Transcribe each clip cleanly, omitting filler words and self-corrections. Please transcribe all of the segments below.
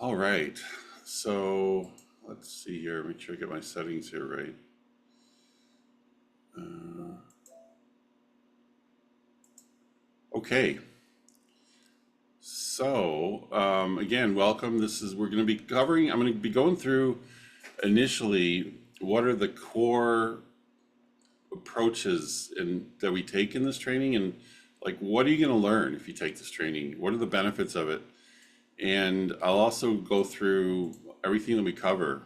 All right, so let's see here, make sure I get my settings here right. Uh, okay, so again, welcome. We're going to be covering, I'm going to be going through initially what are the core approaches that we take in this training, and like what are you going to learn if you take this training? What are the benefits of it? And I'll also go through everything that we cover.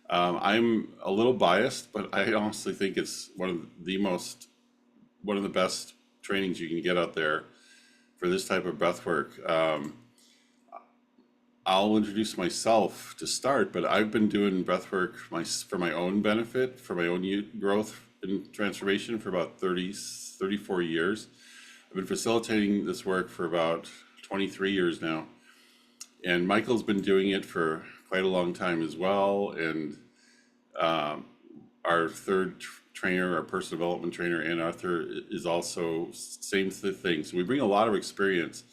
I'm a little biased, but I honestly think it's one of the best trainings you can get out there for this type of breath work. I'll introduce myself to start, but I've been doing breath work for my own benefit, for my own growth and transformation for about 34 years. I've been facilitating this work for about 23 years now. And Michael's been doing it for quite a long time as well. And our third trainer, our personal development trainer, Ann Arthur, is also same thing. So we bring a lot of experience.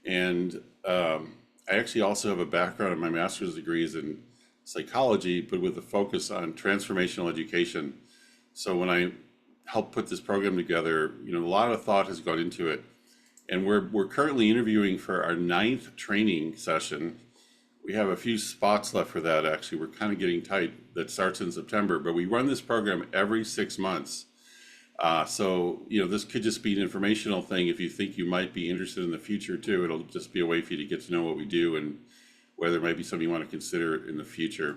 And I actually also have a background in my master's degrees in psychology, but with a focus on transformational education. So when I helped put this program together, a lot of thought has gone into it. And we're currently interviewing for our 9th training session. We have a few spots left for that. Actually, we're kind of getting tight. That starts in September, but we run this program every 6 months. So this could just be an informational thing. If you think you might be interested in the future too, it'll just be a way for you to get to know what we do and whether it might be something you want to consider in the future.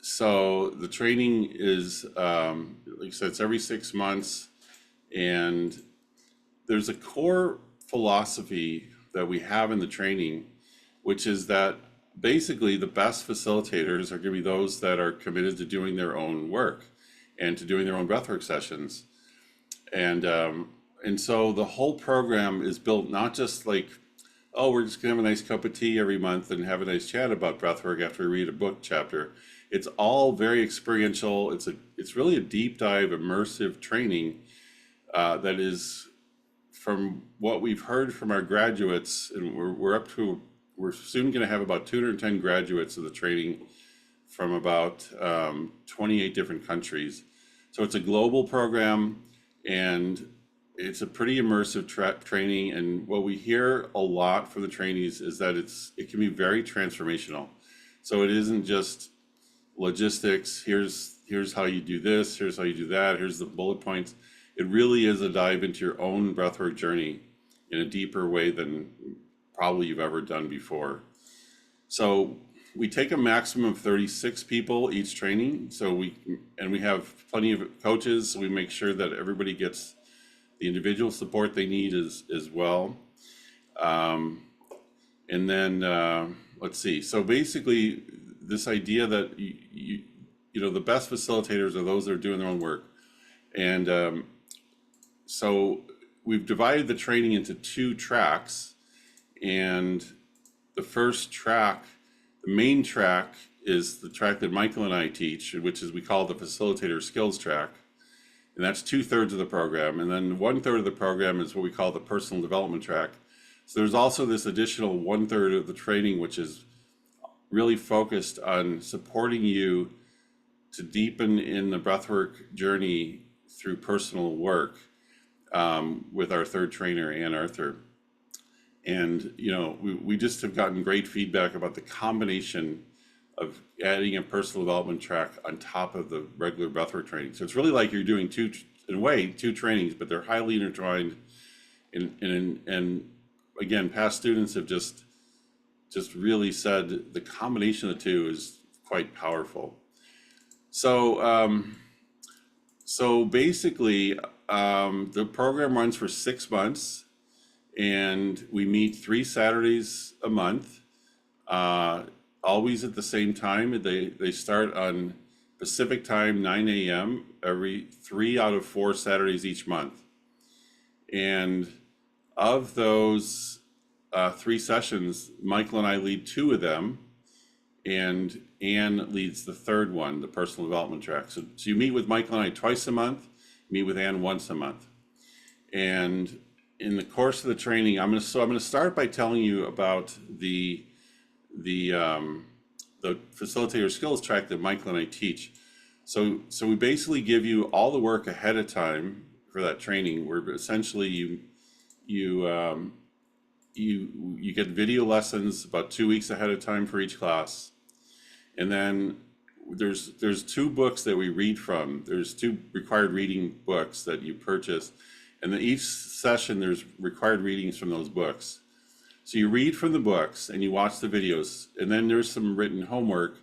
So the training is, like I said, it's every 6 months, and there's a core philosophy that we have in the training, which is that basically the best facilitators are going to be those that are committed to doing their own work and to doing their own breathwork sessions. And so the whole program is built not just like, oh, we're just gonna have a nice cup of tea every month and have a nice chat about breathwork after we read a book chapter. It's all very experiential. It's really a deep dive, immersive training that is, from what we've heard from our graduates, and we're soon going to have about 210 graduates of the training from about 28 different countries. So it's a global program, and it's a pretty immersive training. And what we hear a lot from the trainees is that it can be very transformational. So it isn't just logistics. Here's how you do this. Here's how you do that. Here's the bullet points. It really is a dive into your own breathwork journey in a deeper way than probably you've ever done before. So we take a maximum of 36 people each training. So we have plenty of coaches. So we make sure that everybody gets the individual support they need as well. And then let's see. So basically, this idea that the best facilitators are those that are doing their own work, and so we've divided the training into 2 tracks, and the first track, the main track, is the track that Michael and I teach, which is we call the Facilitator Skills track, and that's 2/3 of the program. And then 1/3 of the program is what we call the Personal Development track. So there's also this additional 1/3 of the training, which is really focused on supporting you to deepen in the breathwork journey through personal work with our third trainer, Ann Arthur. And we just have gotten great feedback about the combination of adding a personal development track on top of the regular breathwork training. So it's really like you're doing two trainings, but they're highly intertwined. And again, past students have just really said the combination of the two is quite powerful. So basically, the program runs for 6 months, and we meet 3 Saturdays a month, always at the same time. They start on Pacific time, 9 a.m. every 3 out of 4 Saturdays each month. And of those 3 sessions, Michael and I lead 2 of them, and Ann leads the third one, the personal development track. So you meet with Michael and I twice a month, meet with Ann once a month. And in the course of the training, I'm gonna start by telling you about the the facilitator skills track that Michael and I teach. So we basically give you all the work ahead of time for that training, where essentially you you get video lessons about 2 weeks ahead of time for each class, and then there's two books that we read from. There's two required reading books that you purchase, and then each session there's required readings from those books. So you read from the books and you watch the videos, and then there's some written homework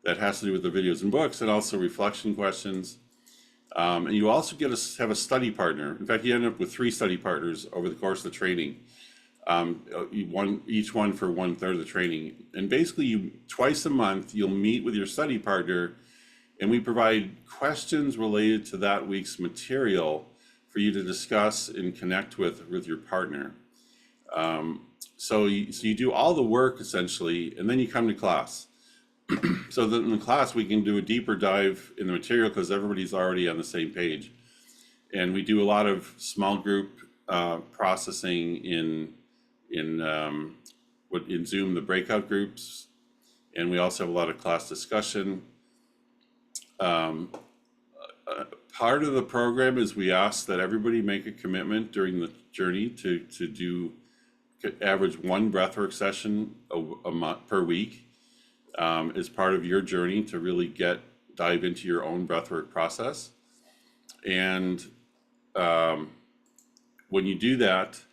that has to do with the videos and books, and also reflection questions. And you also have a study partner. In fact, you end up with 3 study partners over the course of the training. Each one for 1/3 of the training. And basically, twice a month, you'll meet with your study partner, and we provide questions related to that week's material for you to discuss and connect with your partner. So you do all the work essentially, and then you come to class. So that in the class we can do a deeper dive in the material because everybody's already on the same page, and we do a lot of small group processing in Zoom, the breakout groups, and we also have a lot of class discussion. Part of the program is we ask that everybody make a commitment during the journey to do average 1 breathwork session a month per week, as part of your journey to really dive into your own breathwork process. And when you do that,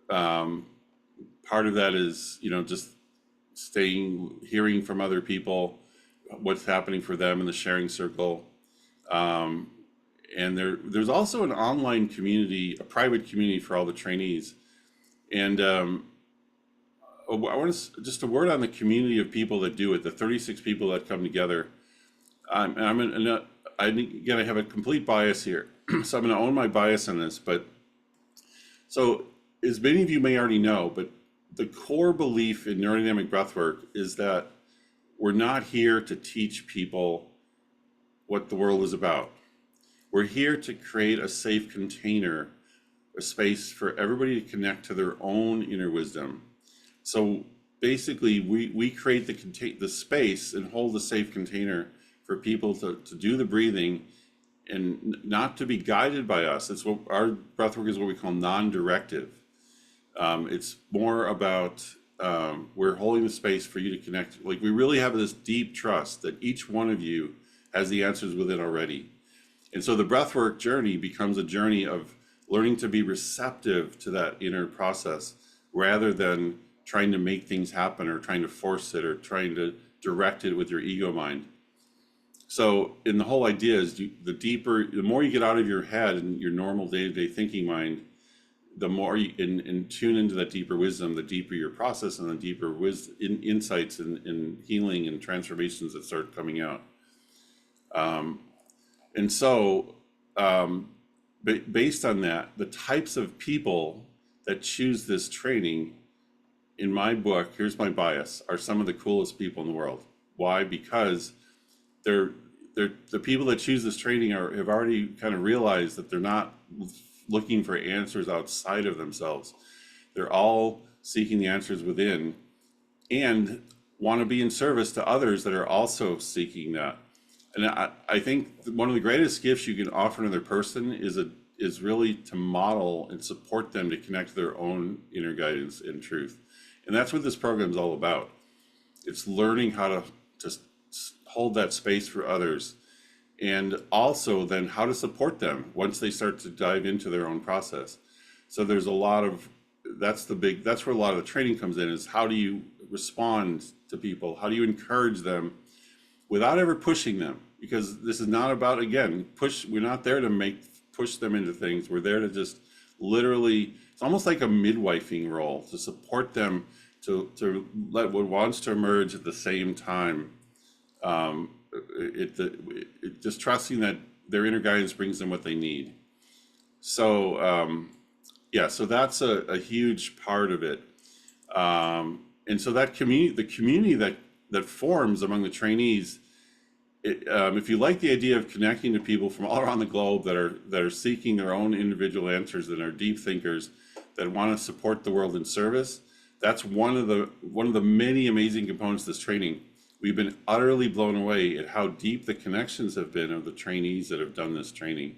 part of that is, just hearing from other people, what's happening for them in the sharing circle. And there's also an online community, a private community for all the trainees. And I want to just a word on the community of people that do it, the 36 people that come together. Again, I have a complete bias here, so I'm going to own my bias on this. But so, as many of you may already know, but the core belief in neurodynamic breathwork is that we're not here to teach people what the world is about. We're here to create a safe container, a space for everybody to connect to their own inner wisdom. So basically, we create the space and hold a safe container for people to do the breathing and not to be guided by us. It's what our breathwork is, what we call non-directive. It's more about we're holding the space for you to connect. Like, we really have this deep trust that each one of you has the answers within already. And so the breathwork journey becomes a journey of learning to be receptive to that inner process rather than trying to make things happen or trying to force it or trying to direct it with your ego mind. So, and the whole idea is the more you get out of your head and your normal day-to-day thinking mind, the more you and tune into that deeper wisdom, the deeper your process and the deeper insights and healing and transformations that start coming out. And so, based on that, the types of people that choose this training, in my book, here's my bias, are some of the coolest people in the world. Why? Because the people that choose this training have already kind of realized that they're not looking for answers outside of themselves. They're all seeking the answers within and want to be in service to others that are also seeking that. And I think one of the greatest gifts you can offer another person is really to model and support them to connect to their own inner guidance and truth. And that's what this program is all about. It's learning how to just hold that space for others, and also then how to support them once they start to dive into their own process. So there's a lot of, that's where a lot of the training comes in, is how do you respond to people? How do you encourage them without ever pushing them? Because this is not about, again, we're not there to push them into things. We're there to just literally, it's almost like a midwifing role, to support them to let what wants to emerge at the same time. Just trusting that their inner guidance brings them what they need. So so that's a huge part of it. And so that the community that forms among the trainees, if you like the idea of connecting to people from all around the globe that are seeking their own individual answers and are deep thinkers, that want to support the world in service. That's one of the many amazing components of this training. We've been utterly blown away at how deep the connections have been of the trainees that have done this training.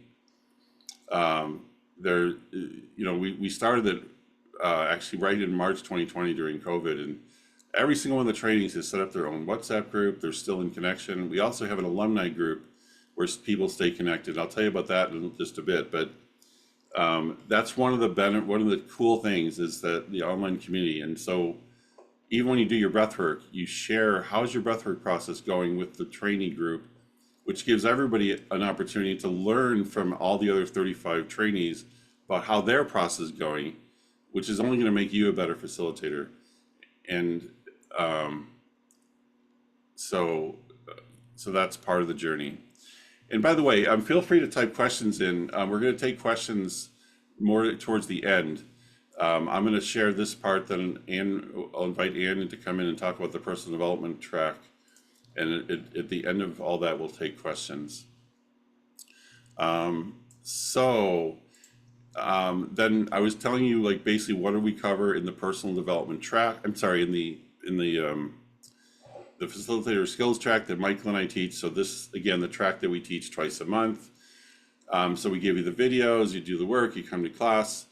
We started it actually right in March 2020 during COVID, and every single one of the trainings has set up their own WhatsApp group. They're still in connection. We also have an alumni group where people stay connected. I'll tell you about that in just a bit, but that's one of the cool things is that the online community. And so even when you do your breathwork, you share how's your breathwork process going with the trainee group, which gives everybody an opportunity to learn from all the other 35 trainees about how their process is going, which is only going to make you a better facilitator. And so that's part of the journey. And by the way, feel free to type questions in. We're going to take questions more towards the end. I'm going to share this part, then I'll invite Ann to come in and talk about the personal development track. And at the end of all that, we'll take questions. Then I was telling you, like, basically what do we cover in the personal development track? I'm sorry, in the facilitator skills track that Michael and I teach. So this, again, the track that we teach twice a month. So we give you the videos, you do the work, you come to class,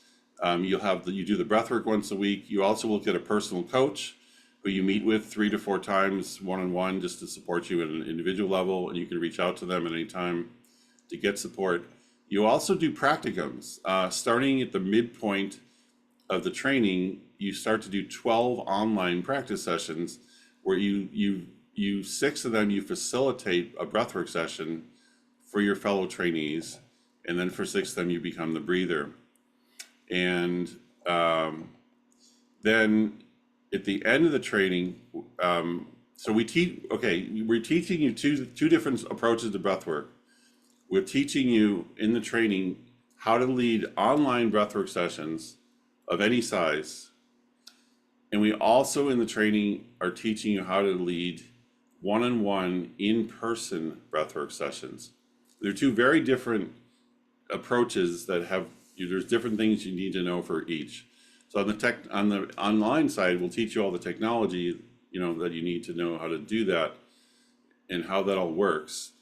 you do the breath work once a week. You also will get a personal coach who you meet with 3 to 4 times one-on-one just to support you at an individual level, and you can reach out to them at any time to get support. You also do practicums. Starting at the midpoint of the training, you start to do 12 online practice sessions where you 6 of them, you facilitate a breathwork session for your fellow trainees, and then for 6 of them, you become the breather. And then at the end of the training, so we're teaching you two different approaches to breathwork. We're teaching you in the training how to lead online breathwork sessions of any size. And we also in the training are teaching you how to lead one-on-one in-person breathwork sessions. They're 2 very different approaches that there's different things you need to know for each. So on the online side, we'll teach you all the technology, that you need to know how to do that and how that all works.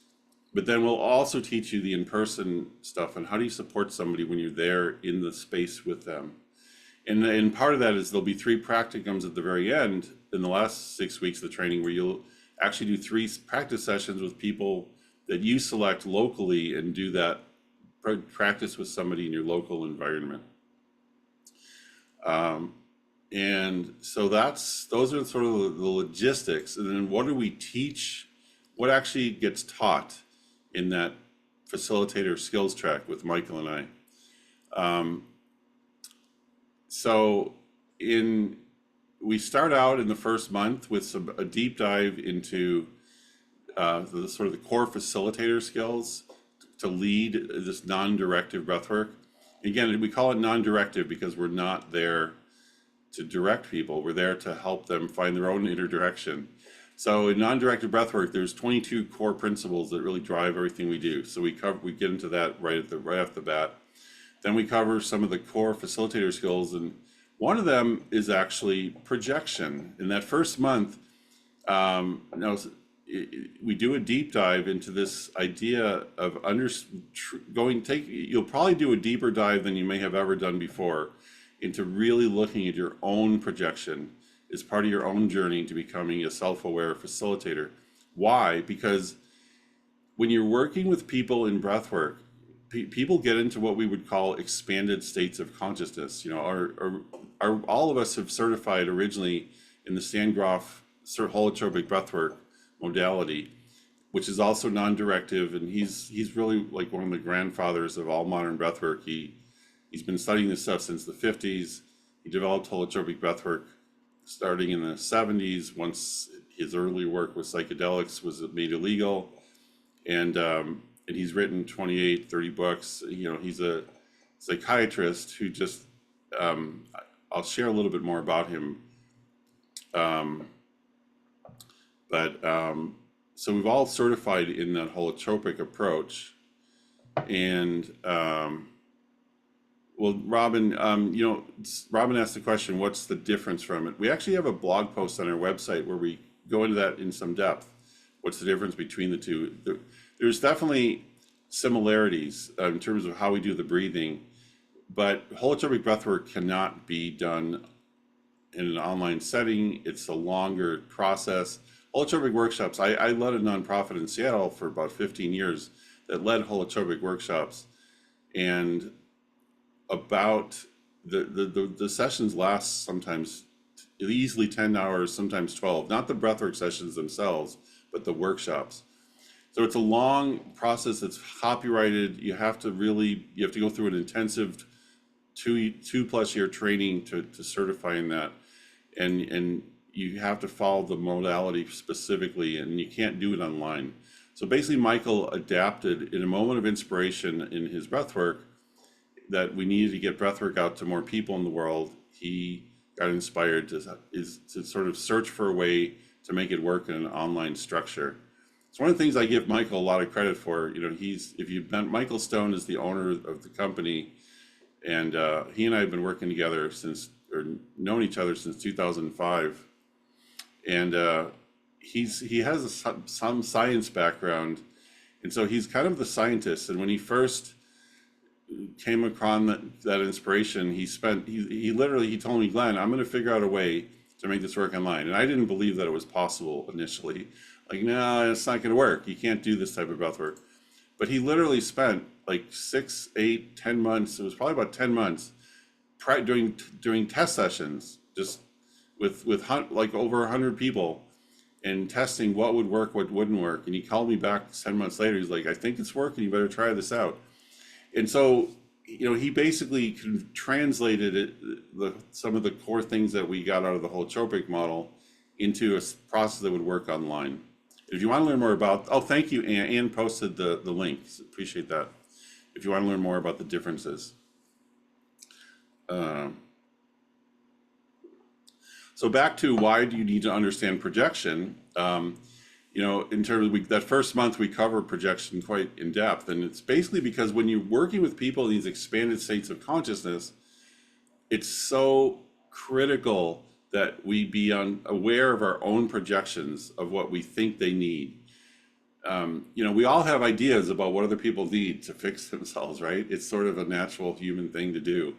But then we'll also teach you the in-person stuff and how do you support somebody when you're there in the space with them. And part of that is there'll be 3 practicums at the very end in the last 6 weeks of the training where you'll actually do 3 practice sessions with people that you select locally and do that practice with somebody in your local environment. And so those are sort of the logistics. And then what do we teach? What actually gets taught in that facilitator skills track with Michael and I? We start out in the first month with a deep dive into the sort of the core facilitator skills to lead this non-directive breathwork. Again, we call it non-directive because we're not there to direct people. We're there to help them find their own inner direction. So in non-directive breathwork, there's 22 core principles that really drive everything we do. So we get into that right off the bat. Then we cover some of the core facilitator skills, and one of them is actually projection. In that first month, we do a deep dive into this idea of you'll probably do a deeper dive than you may have ever done before into really looking at your own projection as part of your own journey to becoming a self-aware facilitator. Why? Because when you're working with people in breathwork, people get into what we would call expanded states of consciousness. All of us have certified originally in the Sandgroff holotropic breathwork modality, which is also non-directive, and he's really like one of the grandfathers of all modern breathwork. He's been studying this stuff since the 50s. He developed holotropic breathwork starting in the 70s, once his early work with psychedelics was made illegal, and he's written 28, 30 books. He's a psychiatrist who just I'll share a little bit more about him. So we've all certified in that holotropic approach, and Well, Robin, Robin asked the question, what's the difference from it? We actually have a blog post on our website where we go into that in some depth. What's the difference between the two? There's definitely similarities in terms of how we do the breathing, but holotropic breathwork cannot be done in an online setting. It's a longer process. Holotropic workshops, I led a nonprofit in Seattle for about 15 years that led holotropic workshops, and about the sessions last sometimes easily 10 hours, sometimes 12, not the breathwork sessions themselves, but the workshops. So it's a long process that's copyrighted. You have to go through an intensive two plus year training to certify in that. And you have to follow the modality specifically, and you can't do it online. So basically Michael adapted in a moment of inspiration in his breathwork that we needed to get breathwork out to more people in the world. He got inspired to sort of search for a way to make it work in an online structure. It's one of the things I give Michael a lot of credit for. If you've met Michael Stone is the owner of the company, and he and I have been working together or known each other since 2005. And he has some science background, and so he's kind of the scientist. And when he first came across that inspiration, he literally told me, Glenn, I'm going to figure out a way to make this work online. And I didn't believe that it was possible initially. Like, no, it's not going to work. You can't do this type of breath work. But he literally spent like 6, 8, 10 months. It was probably about 10 months doing test sessions, just with like over 100 people, and testing what would work, what wouldn't work. And he called me back 10 months later. He's like, I think it's working. You better try this out. And so, he basically translated some of the core things that we got out of the holotropic model into a process that would work online. If you want to learn more about, thank you, Ann posted the links. Appreciate that. If you want to learn more about the differences. So back to why do you need to understand projection? In terms of that first month, we cover projection quite in depth. And it's basically because when you're working with people in these expanded states of consciousness, it's so critical that we be aware of our own projections of what we think they need. We all have ideas about what other people need to fix themselves, right? It's sort of a natural human thing to do.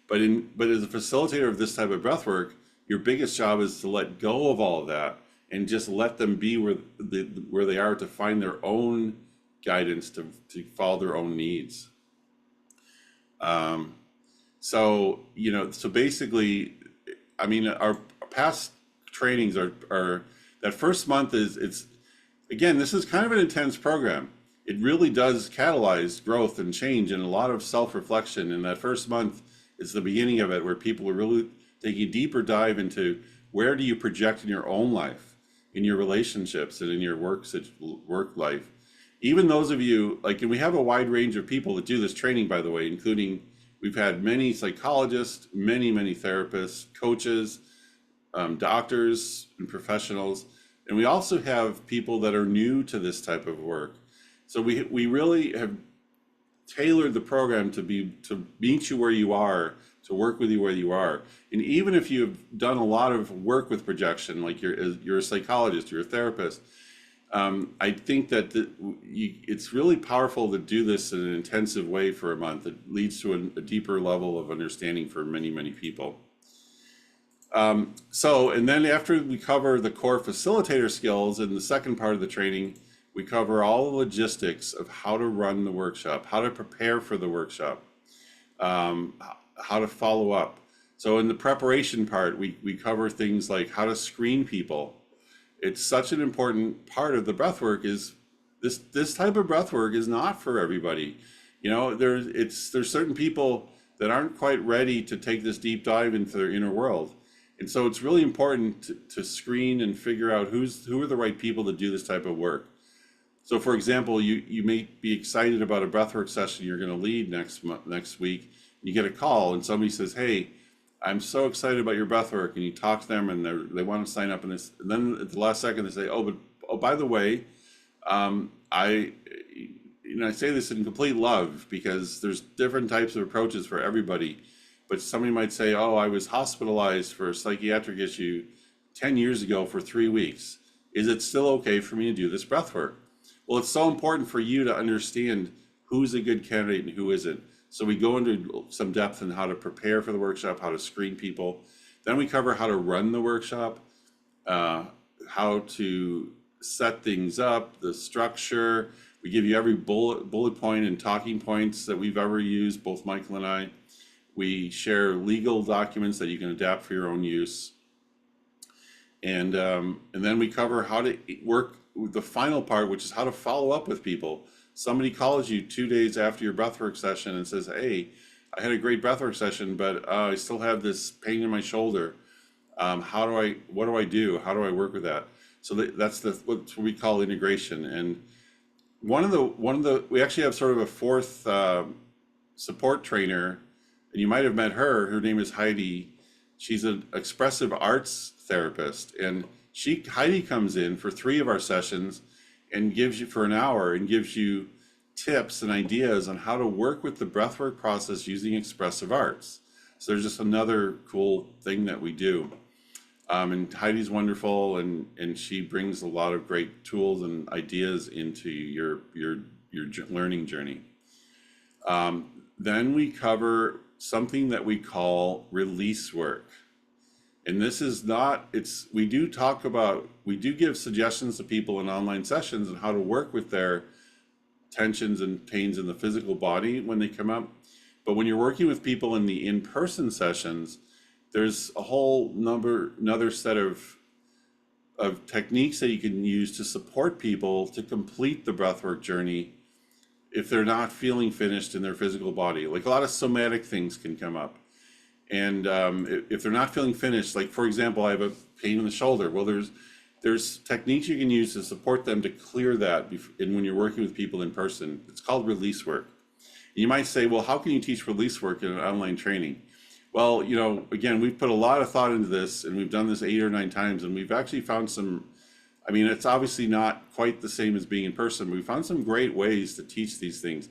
But as a facilitator of this type of breath work, your biggest job is to let go of all of that and just let them be where they are, to find their own guidance, to follow their own needs. So basically, our past trainings are that first month again, this is kind of an intense program. It really does catalyze growth and change and a lot of self-reflection. And that first month is the beginning of it, where people are really taking a deeper dive into where do you project in your own life, in your relationships, and in your work life. Even those of you, and we have a wide range of people that do this training, by the way, including we've had many psychologists, many therapists, coaches, doctors, and professionals. And we also have people that are new to this type of work. So we really have tailored the program to meet you where you are, to work with you where you are. And even if you've done a lot of work with projection, like you're a psychologist, you're a therapist, I think that it's really powerful to do this in an intensive way for a month. It leads to a deeper level of understanding for many people. And then after we cover the core facilitator skills in the second part of the training, we cover all the logistics of how to run the workshop, how to prepare for the workshop, how to follow up. So in the preparation part, we cover things like how to screen people. It's such an important part of the breathwork. Is this type of breathwork is not for everybody. There's certain people that aren't quite ready to take this deep dive into their inner world. And so it's really important to screen and figure out who are the right people to do this type of work. So for example, you may be excited about a breathwork session you're going to lead next week. You get a call and somebody says, hey, I'm so excited about your breathwork, and you talk to them and they want to sign up in this. And then at the last second they say, by the way, I say this in complete love because there's different types of approaches for everybody. But somebody might say, "Oh, I was hospitalized for a psychiatric issue 10 years ago for 3 weeks. Is it still okay for me to do this breath work?" Well, it's so important for you to understand who's a good candidate and who isn't. So we go into some depth in how to prepare for the workshop, how to screen people. Then we cover how to run the workshop, uh, how to set things up, the structure. We give you every bullet point and talking points that we've ever used, both Michael and I. We share legal documents that you can adapt for your own use. And then we cover how to work with the final part, which is how to follow up with people. Somebody calls you 2 days after your breathwork session and says, "Hey, I had a great breathwork session, but I still have this pain in my shoulder. What do I do? How do I work with that?" So that's what we call integration. And we actually have sort of a fourth support trainer, and you might have met her. Her name is Heidi. She's an expressive arts therapist, and Heidi comes in for 3 of our sessions and gives you for an hour and gives you tips and ideas on how to work with the breathwork process using expressive arts. So there's just another cool thing that we do. And Heidi's wonderful, and she brings a lot of great tools and ideas into your learning journey. Then we cover something that we call release work. And this is not, we do give suggestions to people in online sessions on how to work with their tensions and pains in the physical body when they come up. But when you're working with people in the in-person sessions, there's a whole another set of techniques that you can use to support people to complete the breathwork journey if they're not feeling finished in their physical body. Like a lot of somatic things can come up. And if they're not feeling finished, like for example, I have a pain in the shoulder. Well, there's techniques you can use to support them to clear that. And when you're working with people in person, it's called release work. And you might say, well, how can you teach release work in an online training? Well, again, we've put a lot of thought into this, and we've done this 8 or 9 times, and we've actually found it's obviously not quite the same as being in person, but we found some great ways to teach these things.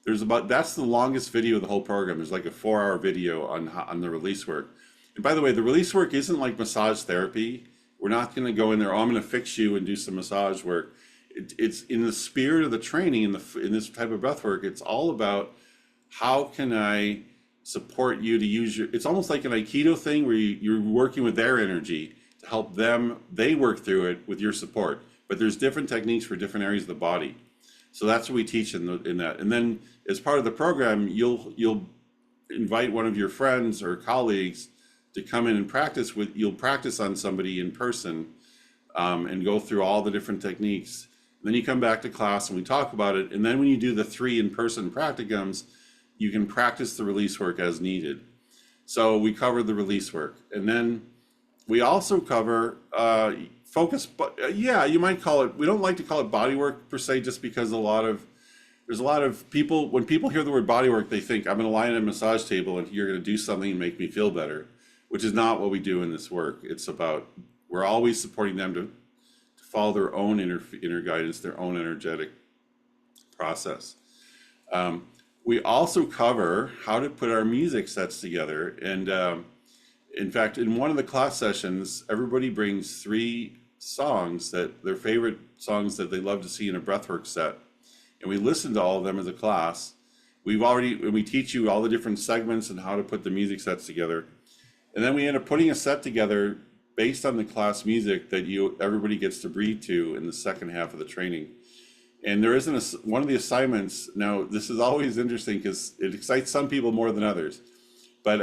That's the longest video of the whole program. There's like a 4-hour video on the release work. And by the way, the release work isn't like massage therapy. We're not going to go in there, "Oh, I'm going to fix you and do some massage work." It's in the spirit of the training in this type of breath work. It's all about how can I support you to use it's almost like an Aikido thing where you're working with their energy to help them, they work through it with your support. But there's different techniques for different areas of the body. So that's what we teach in that. And then as part of the program, you'll invite one of your friends or colleagues to come in and practice you'll practice on somebody in person, and go through all the different techniques. And then you come back to class and we talk about it. And then when you do the 3 in-person practicums, you can practice the release work as needed. So we cover the release work. And then we also cover focus, you might call it, we don't like to call it body work per se, just because there's a lot of people, when people hear the word body work, they think I'm going to lie on a massage table and you're going to do something and make me feel better, which is not what we do in this work. It's about, we're always supporting them to follow their own inner guidance, their own energetic process. We also cover how to put our music sets together. And in fact, in one of the class sessions, everybody brings 3 songs their favorite songs that they love to see in a breathwork set. And we listen to all of them as a class. We teach you all the different segments and how to put the music sets together. And then we end up putting a set together based on the class music that everybody gets to breathe to in the second half of the training. And there isn't one of the assignments. Now, this is always interesting because it excites some people more than others. But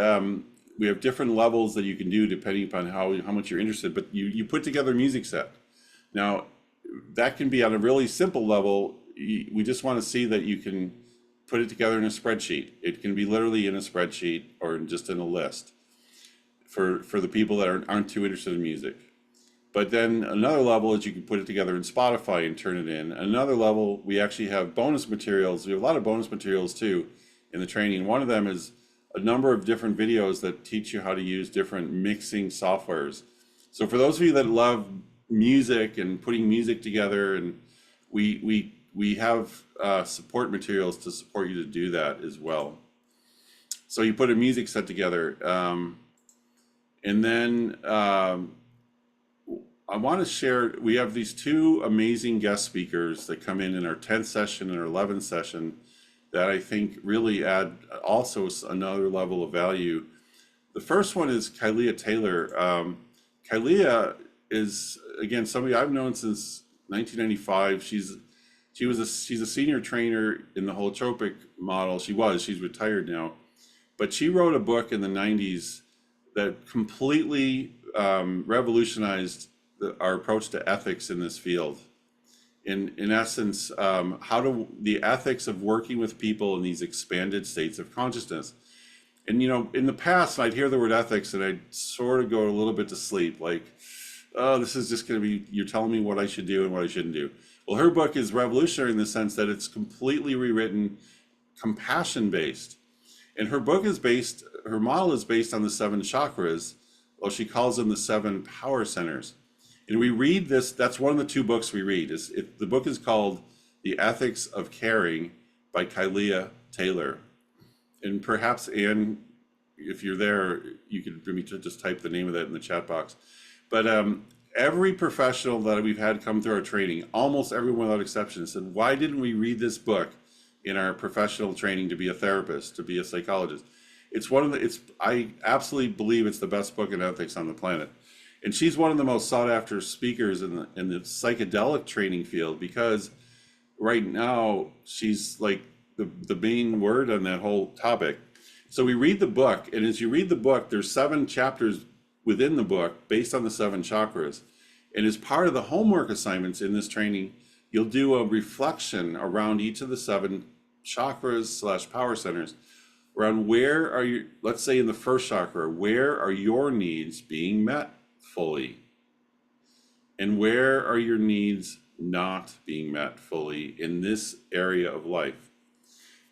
we have different levels that you can do depending upon how much you're interested. But you put together a music set. Now, that can be on a really simple level. We just want to see that you can put it together in a spreadsheet. It can be literally in a spreadsheet or just in a list for the people that aren't too interested in music. But then another level is you can put it together in Spotify and turn it in. Another level, we actually have bonus materials. We have a lot of bonus materials too in the training. One of them is a number of different videos that teach you how to use different mixing softwares. So for those of you that love music and putting music together, and we we have support materials to support you to do that as well. So you put a music set together, and then I want to share. We have these two amazing guest speakers that come in our 10th session and our 11th session that I think really add also another level of value. The first one is Kylia Taylor. Kylia is, again, somebody I've known since 1995. She's a senior trainer in the holotropic model. She's retired now, but she wrote a book in the 90s that completely revolutionized our approach to ethics in this field. In essence, the ethics of working with people in these expanded states of consciousness. And in the past, I'd hear the word ethics and I'd sort of go a little bit to sleep, like, oh, this is just going to be, you're telling me what I should do and what I shouldn't do. Well, her book is revolutionary in the sense that it's completely rewritten, compassion-based. And her model is based on the 7 chakras. Well, she calls them the 7 power centers. And we read this, that's one of the 2 books we read. The book is called The Ethics of Caring by Kylia Taylor. And perhaps, Anne, if you're there, you could maybe just type the name of that in the chat box. But every professional that we've had come through our training, almost everyone without exception, said, why didn't we read this book in our professional training to be a therapist, to be a psychologist? I absolutely believe it's the best book in ethics on the planet. And she's one of the most sought after speakers in the psychedelic training field, because right now she's like the main word on that whole topic. So we read the book, and as you read the book, there's 7 chapters within the book based on the 7 chakras. And as part of the homework assignments in this training, you'll do a reflection around each of the 7 chakras / power centers, around where are you, let's say in the first chakra, where are your needs being met fully? And where are your needs not being met fully in this area of life?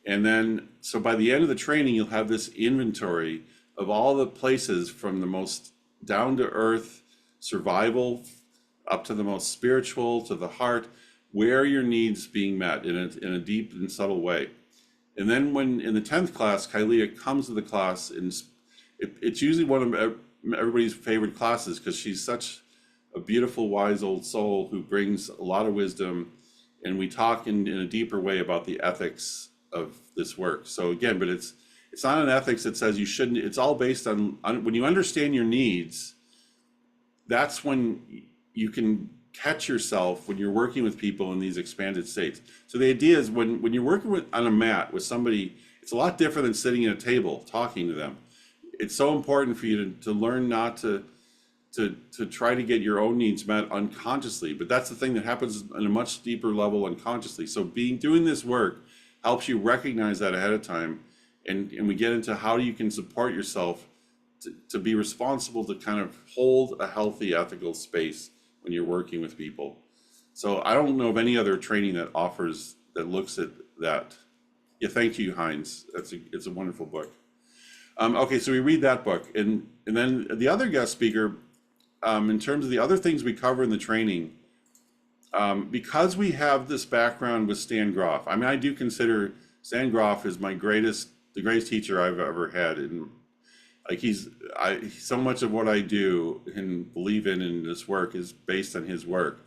And then, so by the end of the training, you'll have this inventory of all the places from the most down to earth survival up to the most spiritual, to the heart, where are your needs being met in a deep and subtle way. And then when in the 10th class, Kylia comes to the class, and it's usually one of everybody's favorite classes because she's such a beautiful, wise old soul who brings a lot of wisdom, and we talk in a deeper way about the ethics of this work. So again, but it's not an ethics that says you shouldn't, it's all based on when you understand your needs, that's when you can catch yourself when you're working with people in these expanded states. So the idea is when you're working on a mat with somebody, it's a lot different than sitting at a table talking to them. It's so important for you to learn not to try to get your own needs met unconsciously, but that's the thing that happens on a much deeper level unconsciously. So doing this work helps you recognize that ahead of time, and we get into how you can support yourself to be responsible to kind of hold a healthy ethical space when you're working with people. So I don't know of any other training that looks at that. Yeah, thank you, Heinz. It's a wonderful book. Okay, so we read that book, and then the other guest speaker, in terms of the other things we cover in the training, because we have this background with Stan Groff. I mean, I do consider Stan Groff is the greatest teacher I've ever had, and like so much of what I do and believe in this work is based on his work.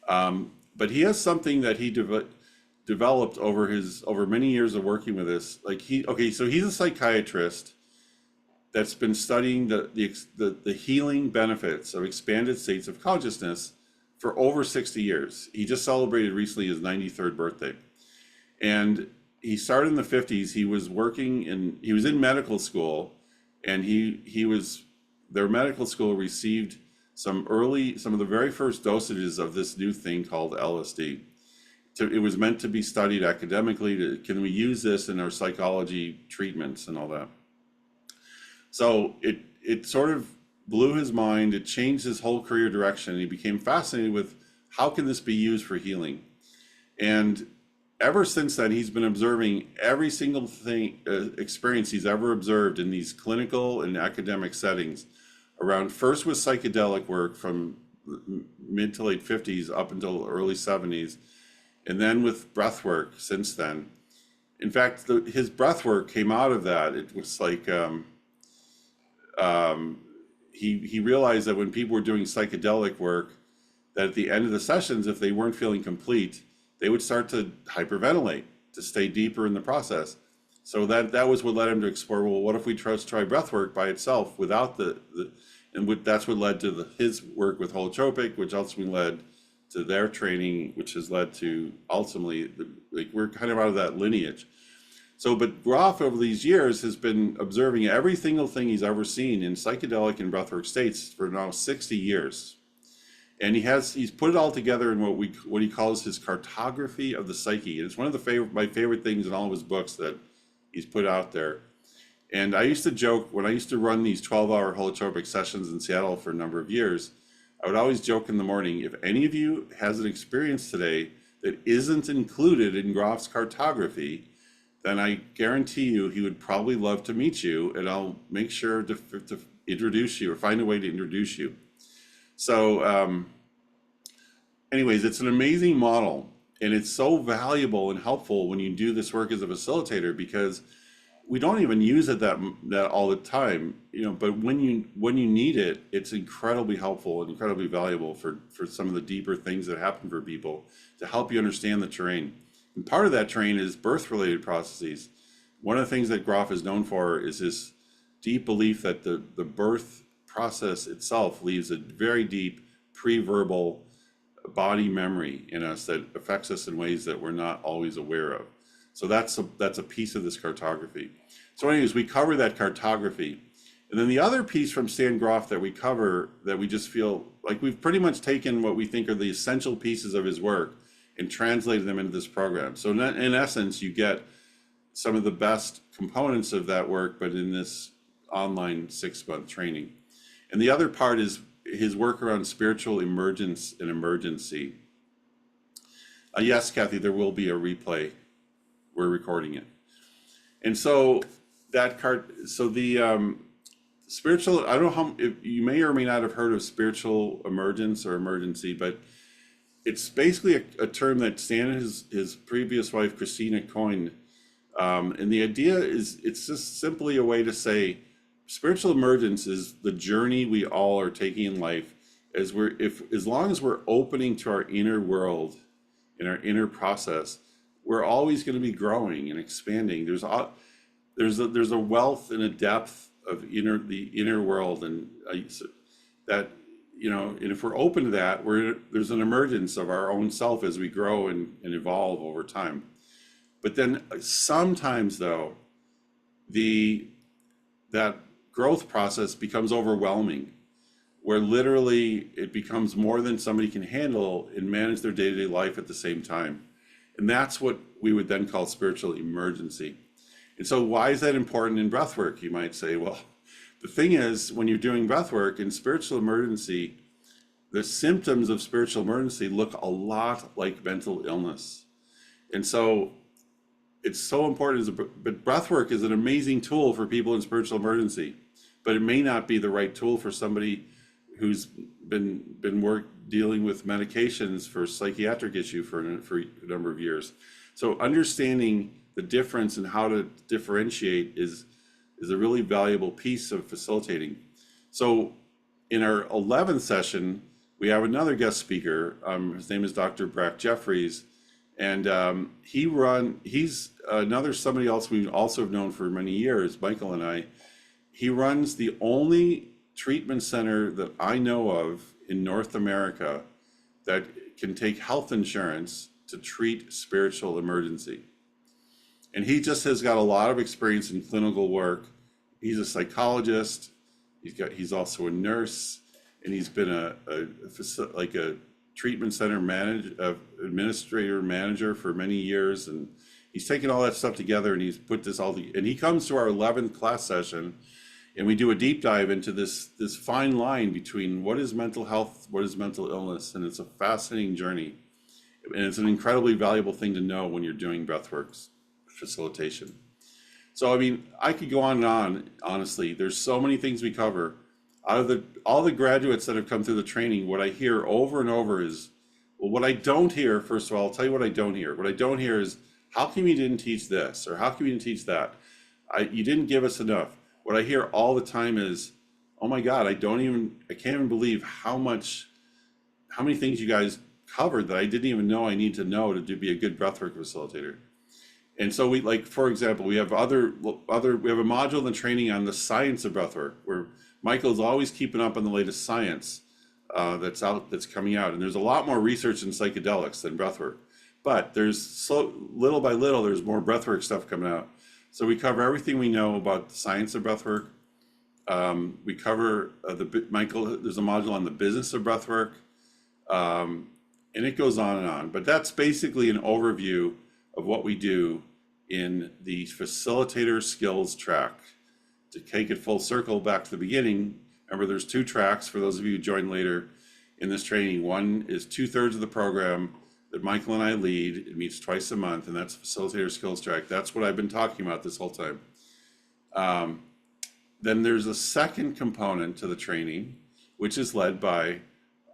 But he has something that he developed over many years of working with us. So he's a psychiatrist that's been studying the healing benefits of expanded states of consciousness for over 60 years. He just celebrated recently his 93rd birthday. And he started in the 50s. He was in medical school, and their medical school received some of the very first dosages of this new thing called LSD. It was meant to be studied academically. Can we use this in our psychology treatments and all that? So it sort of blew his mind. It changed his whole career direction. He became fascinated with how can this be used for healing. And ever since then, he's been observing every single experience he's ever observed in these clinical and academic settings, first with psychedelic work from mid to late 50s up until early 70s. And then with breathwork since then. In fact, his breathwork came out of that. It was like um, he realized that when people were doing psychedelic work, that at the end of the sessions, if they weren't feeling complete, they would start to hyperventilate to stay deeper in the process. So that was what led him to explore, well, what if we try breath work by itself without that's what led to his work with holotropic, which ultimately led to their training, which has led to ultimately, like, we're kind of out of that lineage. So, but Groff over these years has been observing every single thing he's ever seen in psychedelic and breathwork states for now 60 years. And he's put it all together in what he calls his cartography of the psyche. And it's one of my favorite things in all of his books that he's put out there. And I used to joke when I used to run these 12-hour holotropic sessions in Seattle for a number of years, I would always joke in the morning, if any of you has an experience today that isn't included in Groff's cartography, then I guarantee you he would probably love to meet you, and I'll make sure to introduce you or find a way to introduce you. So anyways, it's an amazing model, and it's so valuable and helpful when you do this work as a facilitator, because we don't even use it that all the time, but when you need it, it's incredibly helpful and incredibly valuable for some of the deeper things that happen for people to help you understand the terrain. And part of that terrain is birth-related processes. One of the things that Groff is known for is this deep belief that the birth process itself leaves a very deep pre-verbal body memory in us that affects us in ways that we're not always aware of. So that's a piece of this cartography. So anyways, we cover that cartography. And then the other piece from Stan Groff that we cover, that we just feel like we've pretty much taken what we think are the essential pieces of his work and translated them into this program. So in essence, you get some of the best components of that work, but in this online 6-month training. And the other part is his work around spiritual emergence and emergency. Yes, Kathy, there will be a replay. We're recording it. And so the spiritual, I don't know how, if you may or may not have heard of spiritual emergence or emergency, but it's basically a term that Stan and his previous wife, Christina, coined. And the idea is, it's just simply a way to say spiritual emergence is the journey we all are taking in life, as long as we're opening to our inner world and our inner process, we're always going to be growing and expanding. There's a wealth and a depth of the inner world, and that, and if we're open to that, there's an emergence of our own self as we grow and evolve over time. But then sometimes, though, that growth process becomes overwhelming, where literally it becomes more than somebody can handle and manage their day-to-day life at the same time. And that's what we would then call spiritual emergency. And so why is that important in breathwork? You might say, well, the thing is, when you're doing breathwork in spiritual emergency, the symptoms of spiritual emergency look a lot like mental illness. And so it's so important, but breathwork is an amazing tool for people in spiritual emergency, but it may not be the right tool for somebody who's been dealing with medications for psychiatric issue for a number of years. So understanding the difference and how to differentiate is a really valuable piece of facilitating. So in our 11th session, we have another guest speaker. His name is Dr. Brack Jeffries, and he's somebody else we also have known for many years, Michael and I. He runs the only treatment center that I know of in North America that can take health insurance to treat spiritual emergency. And he just has got a lot of experience in clinical work. He's a psychologist. He's also a nurse, and he's been a treatment center administrator manager for many years. And he's taken all that stuff together, and he's put this and he comes to our 11th class session, and we do a deep dive into this fine line between what is mental health, what is mental illness, and it's a fascinating journey. And it's an incredibly valuable thing to know when you're doing breathwork facilitation. So, I mean, I could go on and on, honestly. There's so many things we cover. Out of all the graduates that have come through the training, what I hear over and over is Well, what I don't hear, first of all, I'll tell you what I don't hear. What I don't hear is, how come you didn't teach this? Or how come you didn't teach that? You didn't give us enough. What I hear all the time is, oh my God, I can't even believe how many things you guys covered that I didn't even know I need to know to be a good breathwork facilitator. And so we, like, for example, we have we have a module in the training on the science of breathwork, where Michael's always keeping up on the latest science that's coming out. And there's a lot more research in psychedelics than breathwork, but there's so little by little, there's more breathwork stuff coming out. So we cover everything we know about the science of breathwork. We cover Michael. There's a module on the business of breathwork, and it goes on and on. But that's basically an overview of what we do in the facilitator skills track. To take it full circle back to the beginning, remember there's two tracks for those of you who join later in this training. One is 2/3 of the program that Michael and I lead. It meets twice a month, and that's facilitator skills track. That's what I've been talking about this whole time. Then there's a second component to the training, which is led by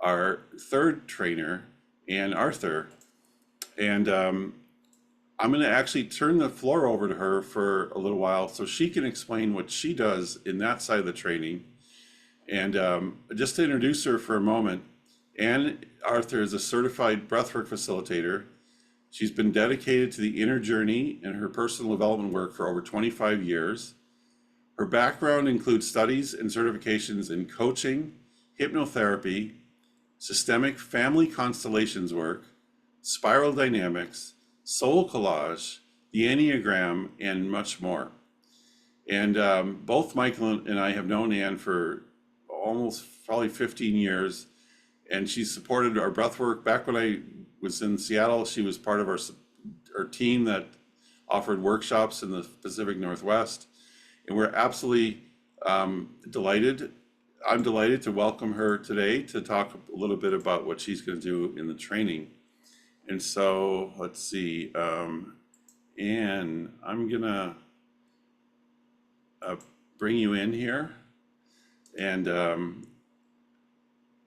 our third trainer, Ann Arthur. And I'm going to actually turn the floor over to her for a little while so she can explain what she does in that side of the training. And just to introduce her for a moment, Ann Arthur is a certified breathwork facilitator. She's been dedicated to the inner journey and her personal development work for over 25 years. Her background includes studies and certifications in coaching, hypnotherapy, systemic family constellations work, spiral dynamics, soul collage, the Enneagram, and much more. And both Michael and I have known Ann for almost probably 15 years, and she supported our breathwork. Back when I was in Seattle, she was part of our team that offered workshops in the Pacific Northwest. And we're absolutely delighted. I'm delighted to welcome her today to talk a little bit about what she's going to do in the training. And so let's see, Ann, I'm gonna bring you in here and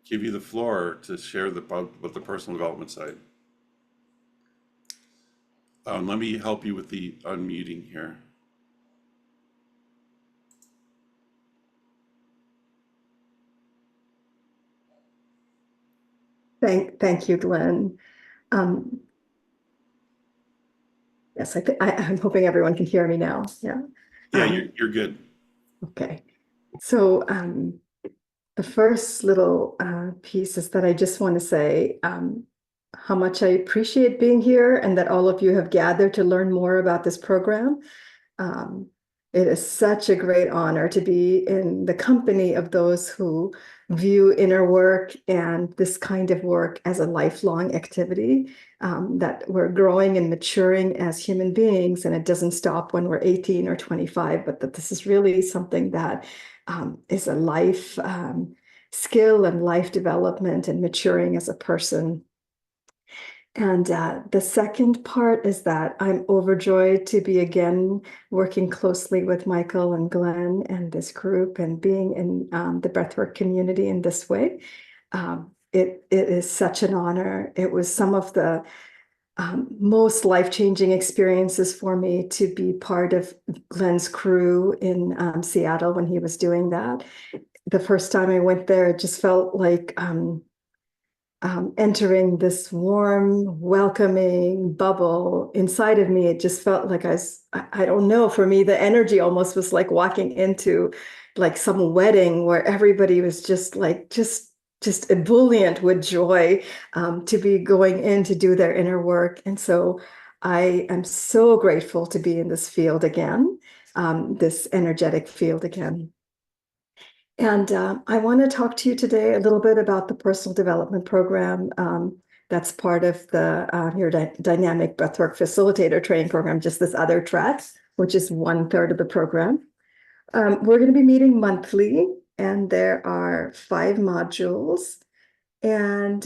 give you the floor to share about the personal development side. Let me help you with the unmuting here. Thank you, Glenn. Yes, I'm hoping everyone can hear me now. Yeah. Yeah, you're good. Okay. So the first little piece is that I just want to say how much I appreciate being here and that all of you have gathered to learn more about this program. It is such a great honor to be in the company of those who view inner work and this kind of work as a lifelong activity, that we're growing and maturing as human beings, and it doesn't stop when we're 18 or 25, but that this is really something that is a life skill and life development and maturing as a person. And the second part is that I'm overjoyed to be again working closely with Michael and Glenn and this group and being in the breathwork community in this way. It is such an honor. It was some of the most life-changing experiences for me to be part of Glenn's crew in Seattle when he was doing that. The first time I went there, it just felt like entering this warm, welcoming bubble inside of me. It just felt like I don't know, for me, the energy almost was like walking into like some wedding where everybody was just ebullient with joy to be going in to do their inner work. And so I am so grateful to be in this field again, this energetic field again. And I want to talk to you today a little bit about the personal development program that's part of the NeuroDynamic Breathwork Facilitator training program, just this other track, which is 1/3 of the program. We're going to be meeting monthly, and there are 5 modules. And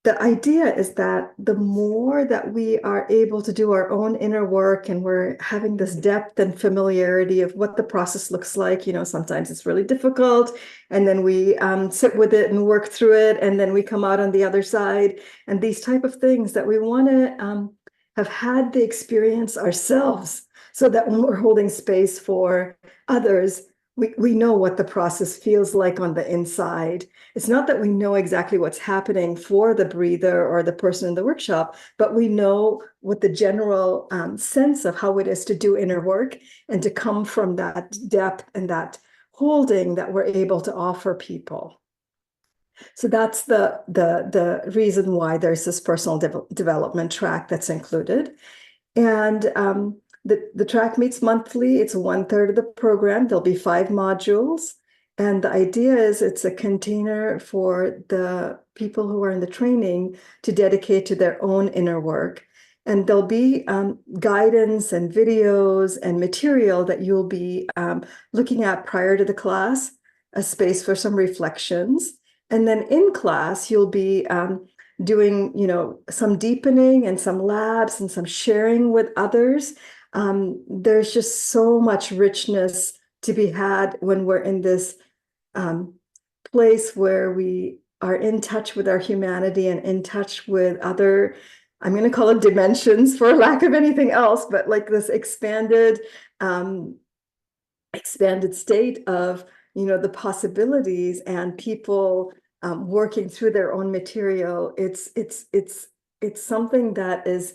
the idea is that the more that we are able to do our own inner work and we're having this depth and familiarity of what the process looks like, sometimes it's really difficult. And then we sit with it and work through it. And then we come out on the other side. And these type of things that we want to have had the experience ourselves so that when we're holding space for others, we know what the process feels like on the inside. It's not that we know exactly what's happening for the breather or the person in the workshop, but we know what the general sense of how it is to do inner work and to come from that depth and that holding that we're able to offer people. So that's the reason why there's this personal development track that's included. And the track meets monthly. It's 1/3 of the program. There'll be 5 modules. And the idea is it's a container for the people who are in the training to dedicate to their own inner work. And there'll be guidance and videos and material that you'll be looking at prior to the class, a space for some reflections. And then in class, you'll be doing, some deepening and some labs and some sharing with others. There's just so much richness to be had when we're in this place where we are in touch with our humanity and in touch with other, I'm going to call it dimensions for lack of anything else, but like this expanded state of, the possibilities and people working through their own material. It's something that is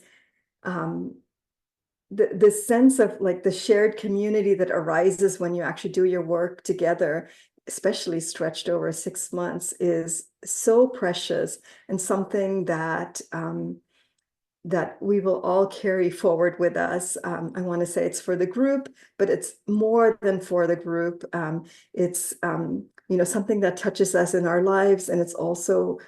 the sense of like the shared community that arises when you actually do your work together, especially stretched over 6 months, is so precious and something that that we will all carry forward with us. I want to say it's for the group, but it's more than for the group. It's something that touches us in our lives, and it's also,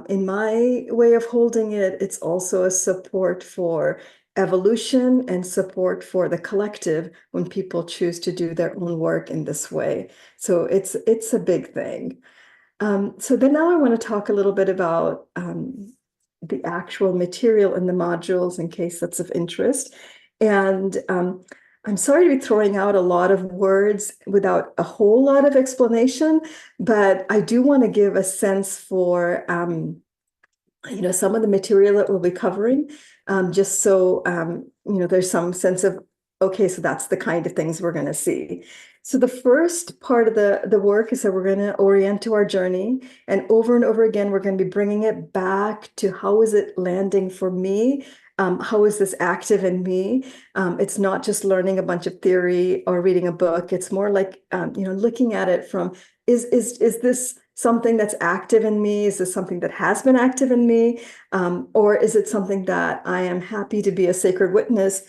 in my way of holding it, it's also a support for evolution and support for the collective when people choose to do their own work in this way. So it's a big thing. So then now I want to talk a little bit about the actual material in the modules in case that's of interest. And I'm sorry to be throwing out a lot of words without a whole lot of explanation, but I do want to give a sense for some of the material that we'll be covering, just so there's some sense of, okay, so that's the kind of things we're going to see. So the first part of the work is that we're going to orient to our journey, and over again, we're going to be bringing it back to how is it landing for me? How is this active in me? It's not just learning a bunch of theory or reading a book. It's more like, looking at it from, is this something that's active in me? Is this something that has been active in me? Or is it something that I am happy to be a sacred witness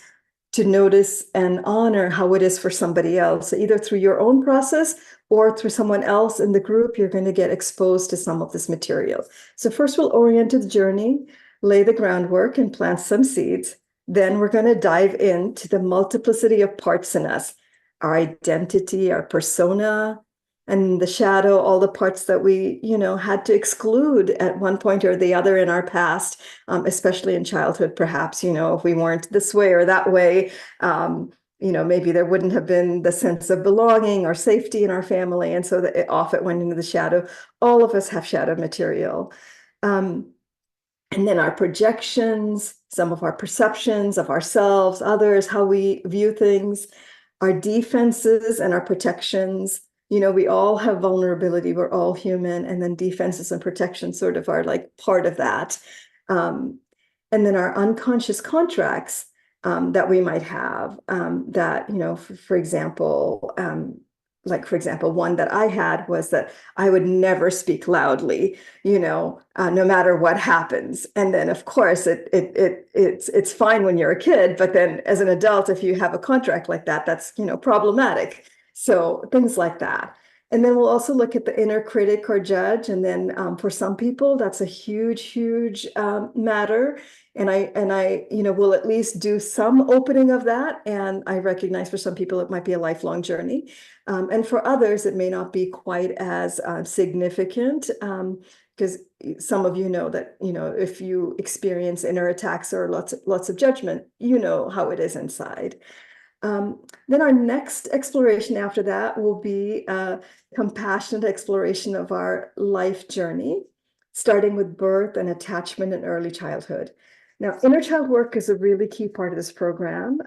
to notice and honor how it is for somebody else? So either through your own process or through someone else in the group, you're going to get exposed to some of this material. So first we'll orient to the journey, lay the groundwork and plant some seeds. Then we're going to dive into the multiplicity of parts in us, our identity, our persona, and the shadow, all the parts that we, had to exclude at one point or the other in our past, especially in childhood, perhaps, if we weren't this way or that way, maybe there wouldn't have been the sense of belonging or safety in our family. And so that it went into the shadow. All of us have shadow material. And then our projections, some of our perceptions of ourselves, others, how we view things, our defenses and our protections. We all have vulnerability. We're all human. And then defenses and protections sort of are like part of that. And then our unconscious contracts that we might have that, for example, one that I had was that I would never speak loudly, no matter what happens. And then, of course, it's fine when you're a kid, but then as an adult, if you have a contract like that, that's problematic. So things like that. And then we'll also look at the inner critic or judge. And then for some people, that's a huge, huge matter. And I, will at least do some opening of that. And I recognize for some people, it might be a lifelong journey. And for others, it may not be quite as significant. Because some of you know that, if you experience inner attacks or lots of judgment, you know how it is inside. Then our next exploration after that will be a compassionate exploration of our life journey, starting with birth and attachment in early childhood. Now, inner child work is a really key part of this program.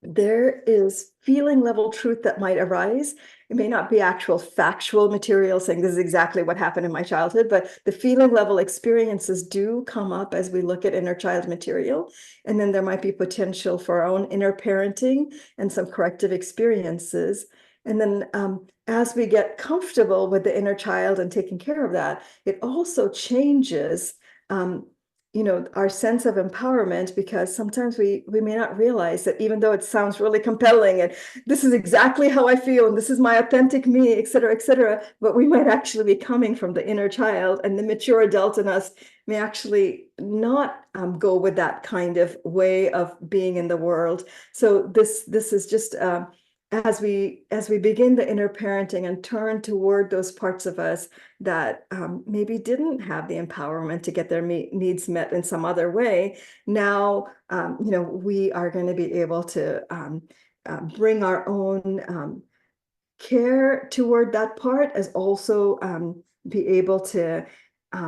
There is feeling level truth that might arise. It may not be actual factual material saying this is exactly what happened in my childhood, but the feeling level experiences do come up as we look at inner child material. And then there might be potential for our own inner parenting and some corrective experiences. And then as we get comfortable with the inner child and taking care of that, it also changes our sense of empowerment, because sometimes we may not realize that even though it sounds really compelling and this is exactly how I feel and this is my authentic me, et cetera, but we might actually be coming from the inner child, and the mature adult in us may actually not go with that kind of way of being in the world. So this is just as we begin the inner parenting and turn toward those parts of us that maybe didn't have the empowerment to get their needs met in some other way, now we are going to be able to bring our own care toward that part, as also be able to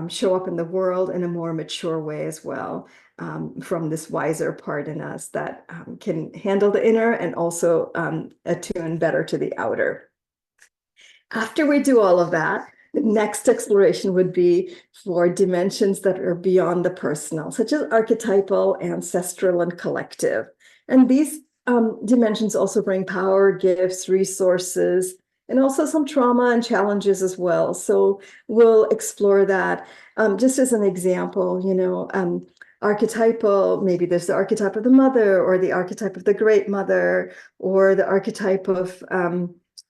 show up in the world in a more mature way as well, from this wiser part in us that can handle the inner and also attune better to the outer. After we do all of that, the next exploration would be for dimensions that are beyond the personal, such as archetypal, ancestral, and collective. And these dimensions also bring power, gifts, resources, and also some trauma and challenges as well. So we'll explore that. Just as an example, archetypal, maybe there's the archetype of the mother, or the archetype of the great mother, or the archetype of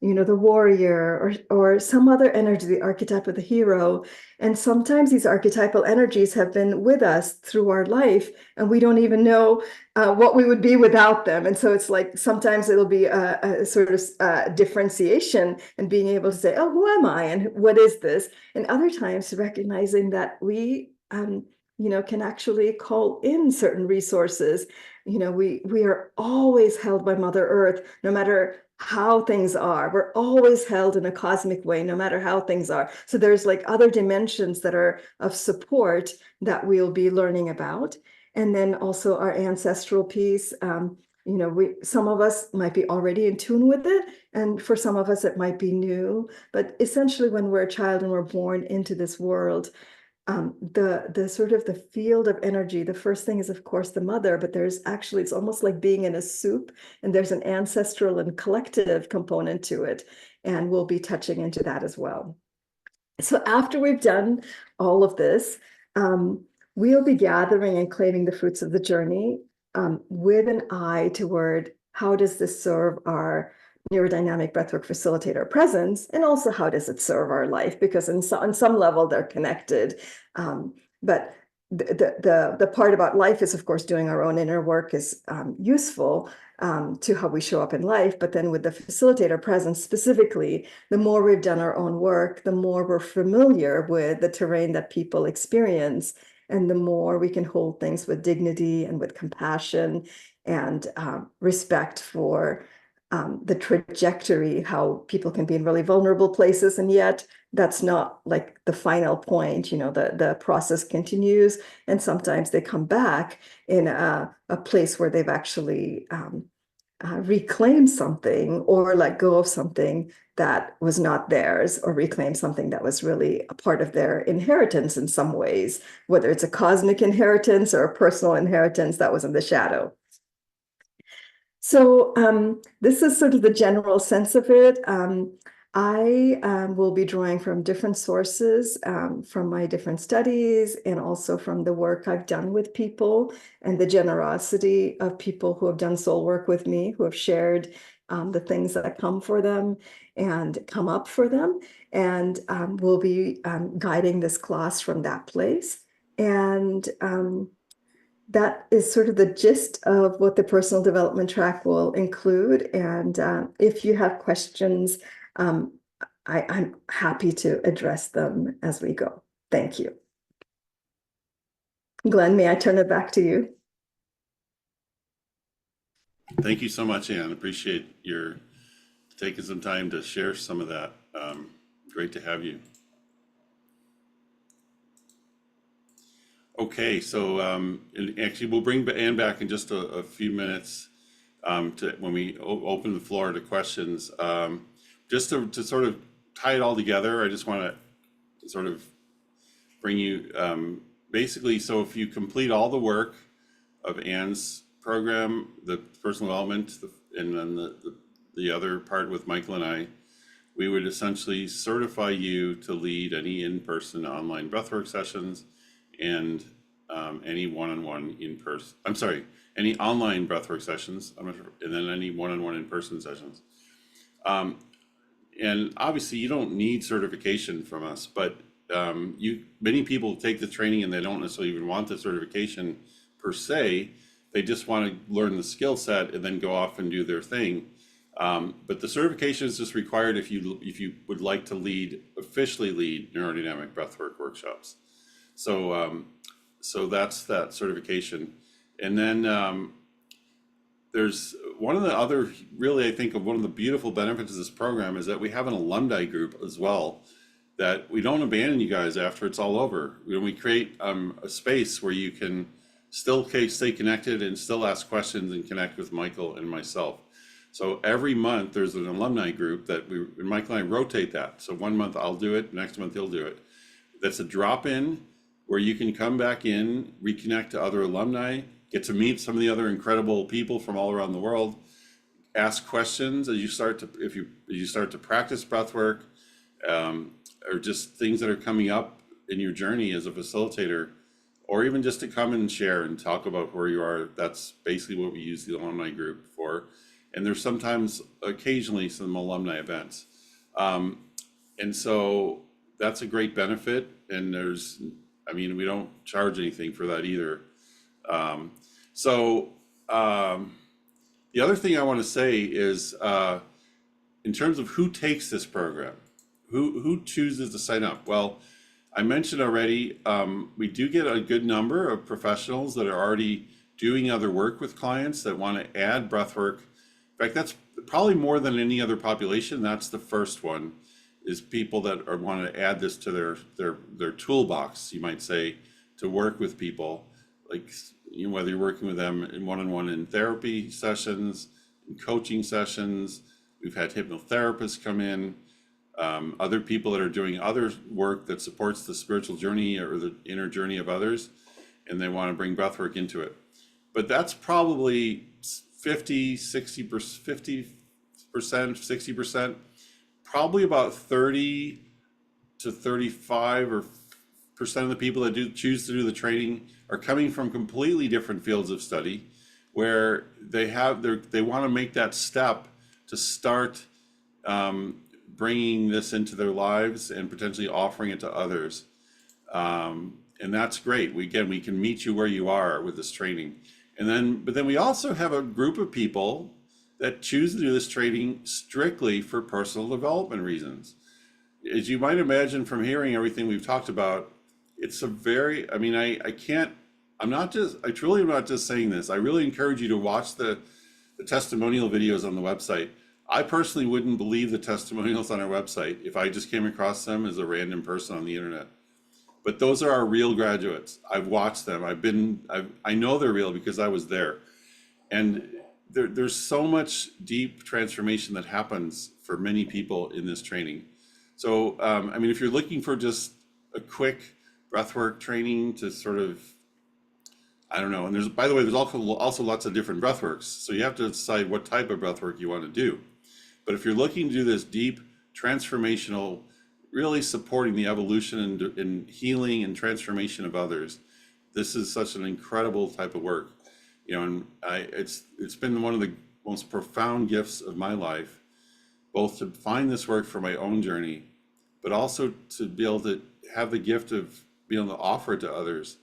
the warrior, or some other energy, the archetype of the hero. And sometimes these archetypal energies have been with us through our life, and we don't even know what we would be without them. And so it's like sometimes it'll be a sort of differentiation and being able to say, oh, who am I and what is this? And other times recognizing that we can actually call in certain resources. We are always held by Mother Earth, no matter how things are. We're always held in a cosmic way, no matter how things are. So there's like other dimensions that are of support that we'll be learning about. And then also our ancestral piece. Some of us might be already in tune with it, and for some of us it might be new. But essentially, when we're a child and we're born into this world, the sort of the field of energy, the first thing is, of course, the mother, but there's actually, it's almost like being in a soup, and there's an ancestral and collective component to it. And we'll be touching into that as well. So after we've done all of this, we'll be gathering and claiming the fruits of the journey with an eye toward how does this serve our NeuroDynamic Breathwork Facilitator presence, and also how does it serve our life? Because on some level they're connected. But the part about life is, of course, doing our own inner work is useful to how we show up in life. But then with the facilitator presence specifically, the more we've done our own work, the more we're familiar with the terrain that people experience, and the more we can hold things with dignity and with compassion and respect for the trajectory, how people can be in really vulnerable places, and yet that's not like the final point. The process continues, and sometimes they come back in a place where they've actually reclaimed something, or let go of something that was not theirs, or reclaimed something that was really a part of their inheritance in some ways, whether it's a cosmic inheritance or a personal inheritance that was in the shadow. So this is sort of the general sense of it. I will be drawing from different sources, from my different studies, and also from the work I've done with people, and the generosity of people who have done soul work with me, who have shared the things that come for them and come up for them. And we'll be guiding this class from that place. And that is sort of the gist of what the personal development track will include. And if you have questions, I'm happy to address them as we go. Thank you. Glenn, may I turn it back to you? Thank you so much, Anne. Appreciate your taking some time to share some of that. Great to have you. Okay, so and actually we'll bring Anne back in just a few minutes to when we open the floor to questions. Just to sort of tie it all together, I just want to sort of bring you basically, so if you complete all the work of Anne's program, the personal development, and then the other part with Michael and I, we would essentially certify you to lead any in-person online breathwork sessions and any one-on-one in-person, I'm sorry, any online breathwork sessions, and then any one-on-one in-person sessions. And obviously you don't need certification from us, but many people take the training and they don't necessarily even want the certification per se. They just want to learn the skill set and then go off and do their thing. But the certification is just required if you would like to officially lead NeuroDynamic breathwork workshops. So that's that certification. And then there's one of the other, really, I think of one of the beautiful benefits of this program is that we have an alumni group as well, that we don't abandon you guys after it's all over. We create a space where you can still stay connected and still ask questions and connect with Michael and myself. So every month there's an alumni group that Michael and I rotate that. So 1 month I'll do it, next month he'll do it. That's a drop-in where you can come back in, reconnect to other alumni, get to meet some of the other incredible people from all around the world, ask questions as you start to practice breathwork, or just things that are coming up in your journey as a facilitator, or even just to come and share and talk about where you are. That's basically what we use the alumni group for. And there's occasionally some alumni events. And so that's a great benefit. And we don't charge anything for that either. The other thing I want to say is, in terms of who takes this program, who chooses to sign up? Well, I mentioned already, we do get a good number of professionals that are already doing other work with clients that want to add breathwork. In fact, that's probably more than any other population. That's the first one, is people that want to add this to their toolbox, you might say, to work with people, like whether you're working with them in one-on-one in therapy sessions, in coaching sessions. We've had hypnotherapists come in, other people that are doing other work that supports the spiritual journey or the inner journey of others, and they want to bring breathwork into it. But that's probably 50%, 60%, probably about 30 to 35% of the people that choose to do the training are coming from completely different fields of study, where they want to make that step to start bringing this into their lives and potentially offering it to others. And that's great. We can meet you where you are with this training. But then we also have a group of people that choose to do this training strictly for personal development reasons. As you might imagine from hearing everything we've talked about, it's a very, I truly am not just saying this. I really encourage you to watch the testimonial videos on the website. I personally wouldn't believe the testimonials on our website if I just came across them as a random person on the internet. But those are our real graduates. I've watched them. I know they're real because I was there. And there's so much deep transformation that happens for many people in this training. So, if you're looking for just a quick breathwork training to sort of, I don't know, and there's also lots of different breathworks. So you have to decide what type of breathwork you want to do. But if you're looking to do this deep, transformational, really supporting the evolution and healing and transformation of others, this is such an incredible type of work. And it's been one most profound gifts of my life, both to find this work for my own journey, but also to be able to have the gift of being able to offer it to others.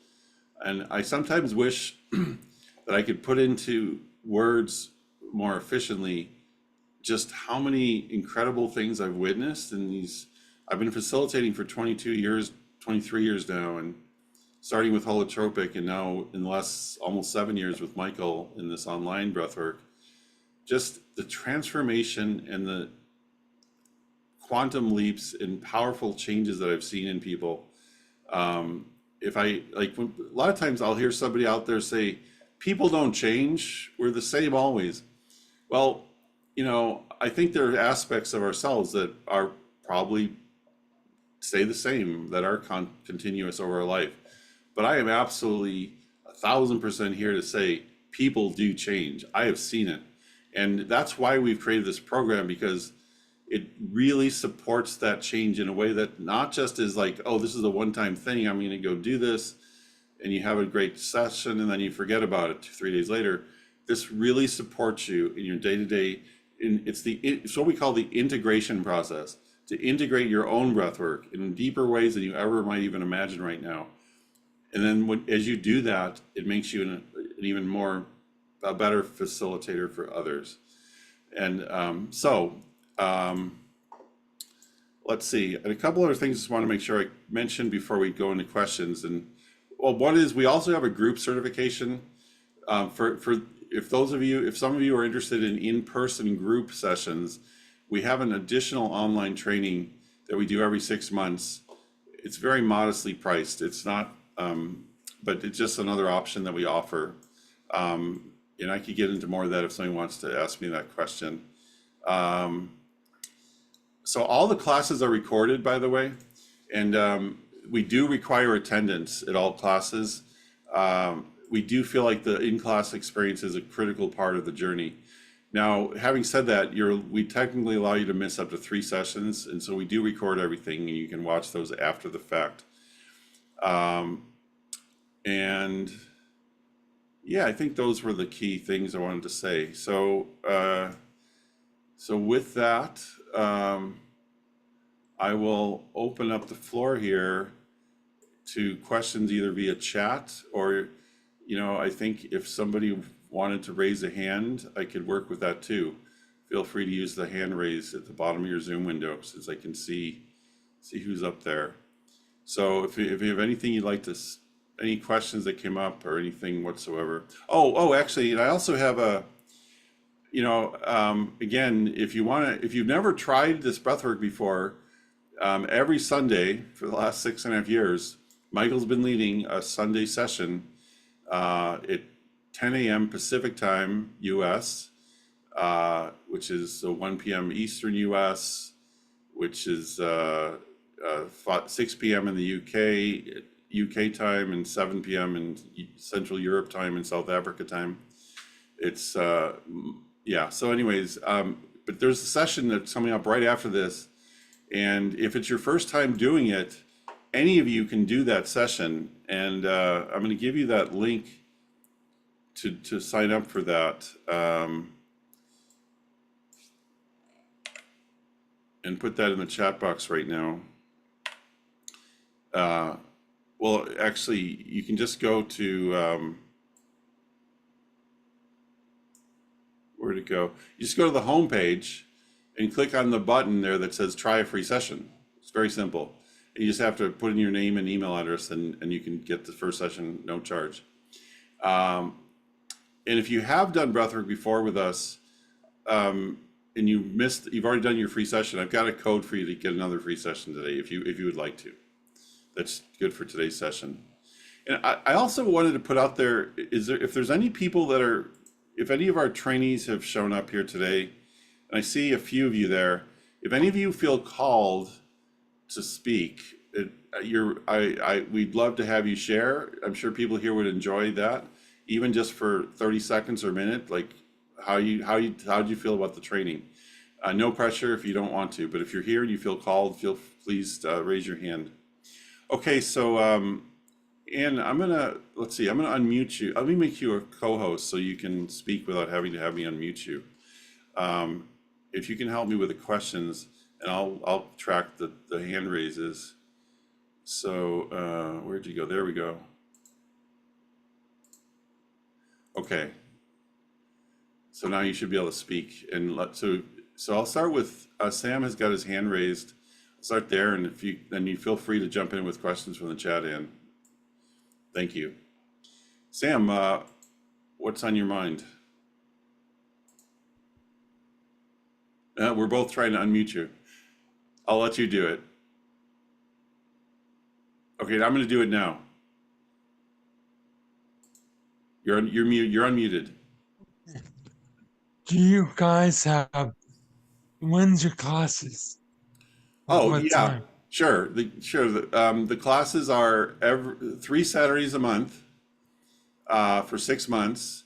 And I sometimes wish that I could put into words more efficiently just how many incredible things I've witnessed in these. I've been facilitating for 22 years, 23 years now, and starting with holotropic, and now in the last almost 7 years with Michael in this online breathwork. Just the transformation and the quantum leaps and powerful changes that I've seen in people. If I like, a lot of times I'll hear somebody out there say, people don't change, we're the same always. Well, I think there are aspects of ourselves that are probably stay the same, that are continuous over our life. But I am absolutely 1,000% here to say people do change. I have seen it. And that's why we've created this program, because it really supports that change in a way that not just is like, oh, this is a one-time thing, I'm going to go do this, and you have a great session and then you forget about it 2, 3 days later. This really supports you in your day-to-day. It's what we call the integration process, to integrate your own breath work in deeper ways than you ever might even imagine right now. And then as you do that, it makes you an even more, a better facilitator for others. And let's see, and a couple other things I just want to make sure I mention before we go into questions. And well, one is we also have a group certification for if some of you are interested in in-person group sessions. We have an additional online training that we do every 6 months. It's very modestly priced. It's not, but it's just another option that we offer. And I could get into more of that if somebody wants to ask me that question. So all the classes are recorded, by the way, and we do require attendance at all classes. We do feel like the in-class experience is a critical part of the journey. Now, having said that, we technically allow you to miss up to 3 sessions, and so we do record everything, and you can watch those after the fact. And yeah, I think those were the key things I wanted to say. So, with that, I will open up the floor here to questions either via chat or, I think if somebody wanted to raise a hand, I could work with that too. Feel free to use the hand raise at the bottom of your Zoom window, since I can see who's up there. So if you have anything you'd like to, any questions that came up or anything whatsoever. Actually, I also have a, again, if you've never tried this breathwork before, every Sunday for the last 6.5 years, Michael's been leading a Sunday session at 10 a.m. Pacific time, US, which is 1 p.m. Eastern US, which is 6 p.m. in the UK time, and 7 p.m. in Central Europe time and South Africa time. It's, yeah, so anyways, but there's a session that's coming up right after this. And if it's your first time doing it, any of you can do that session. And I'm going to give you that link to sign up for that, and put that in the chat box right now. Well, actually, you can just go to, where to go? You just go to the home page and click on the button there that says try a free session. It's very simple. You just have to put in your name and email address, and you can get the first session, no charge. And if you have done breathwork before with us, and you've already done your free session, I've got a code for you to get another free session today if you would like to. That's good for today's session. And I also wanted to put out there, if there's any people if any of our trainees have shown up here today, and I see a few of you there, if any of you feel called to speak, we'd love to have you share. I'm sure people here would enjoy that, even just for 30 seconds or a minute. Like how did you feel about the training? No pressure if you don't want to, but if you're here and you feel called, please raise your hand. Okay, so Ann, let's see, I'm gonna unmute you. Let me make you a co-host so you can speak without having to have me unmute you. Um, if you can help me with the questions, and I'll track the hand raises. So where'd you go? There we go. Okay. So now you should be able to speak and so I'll start with Sam has got his hand raised. I'll start there, and if you then you feel free to jump in with questions from the chat in. Thank you. Sam, what's on your mind? We're both trying to unmute you. I'll let you do it. Okay, I'm going to do it now. You're unmuted. Do you guys have, when's your classes? Like Oh what yeah, time? sure. The classes are every 3 Saturdays a month for 6 months,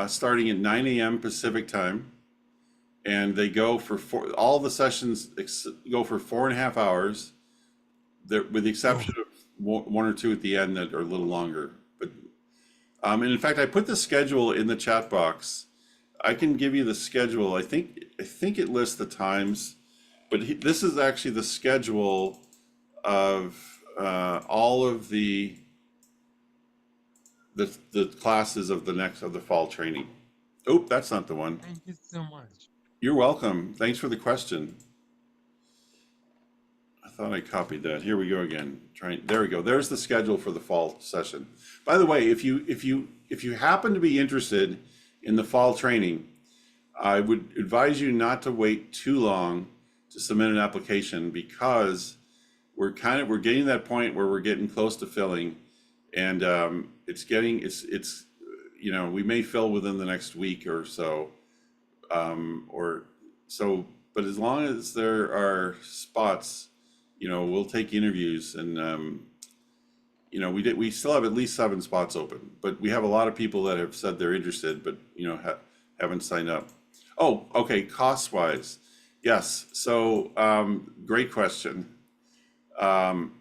starting at 9 a.m. Pacific time, and they go for all the sessions go for 4.5 hours. There, with the Oh, exception of one or two at the end that are a little longer. But and in fact, I put the schedule in the chat box. I can give you the schedule. I think it lists the times, but this is actually the schedule of all of the classes of the fall training. Oh, that's not the one. thank you so much. You're welcome. Thanks for the question. I thought I copied that. Here we go again. There we go. There's the schedule for the fall session. By the way, if you happen to be interested in the fall training, I would advise you not to wait too long to submit an application, because we're getting to that point where we're getting close to filling, and it's we may fill within the next week or so, or so. But as long as there are spots, we'll take interviews, and we still have at least 7 spots open, but we have a lot of people that have said they're interested, but haven't signed up. Oh, okay. Cost wise, yes. So great question. Um,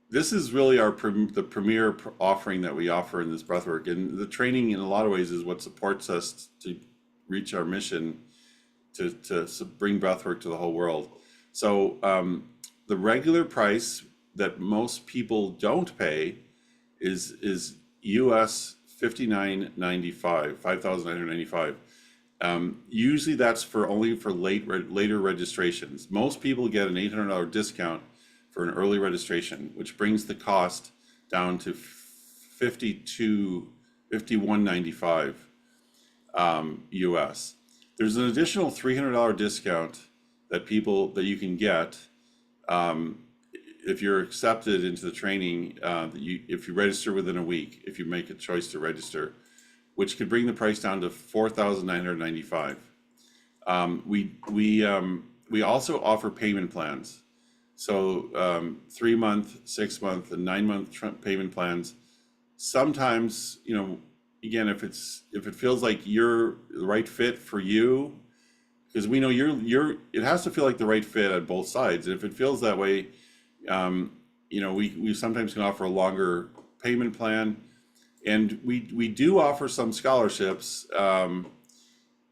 this is really the premier offering that we offer in this breathwork, and the training in a lot of ways is what supports us to reach our mission to bring breathwork to the whole world. So the regular price that most people don't pay is US $59.95, $5,995. Usually that's only for later registrations. Most people get an $800 discount for an early registration, which brings the cost down to $51.95 US. There's an additional $300 discount that you can get if you're accepted into the training, if you register within a week, if you make a choice to register, which could bring the price down to $4,995. We also offer payment plans. So 3-month, 6-month, and 9-month payment plans. Sometimes, again, if it feels like you're the right fit for you, because we know it has to feel like the right fit on both sides. And if it feels that way, we sometimes can offer a longer payment plan, and we do offer some scholarships,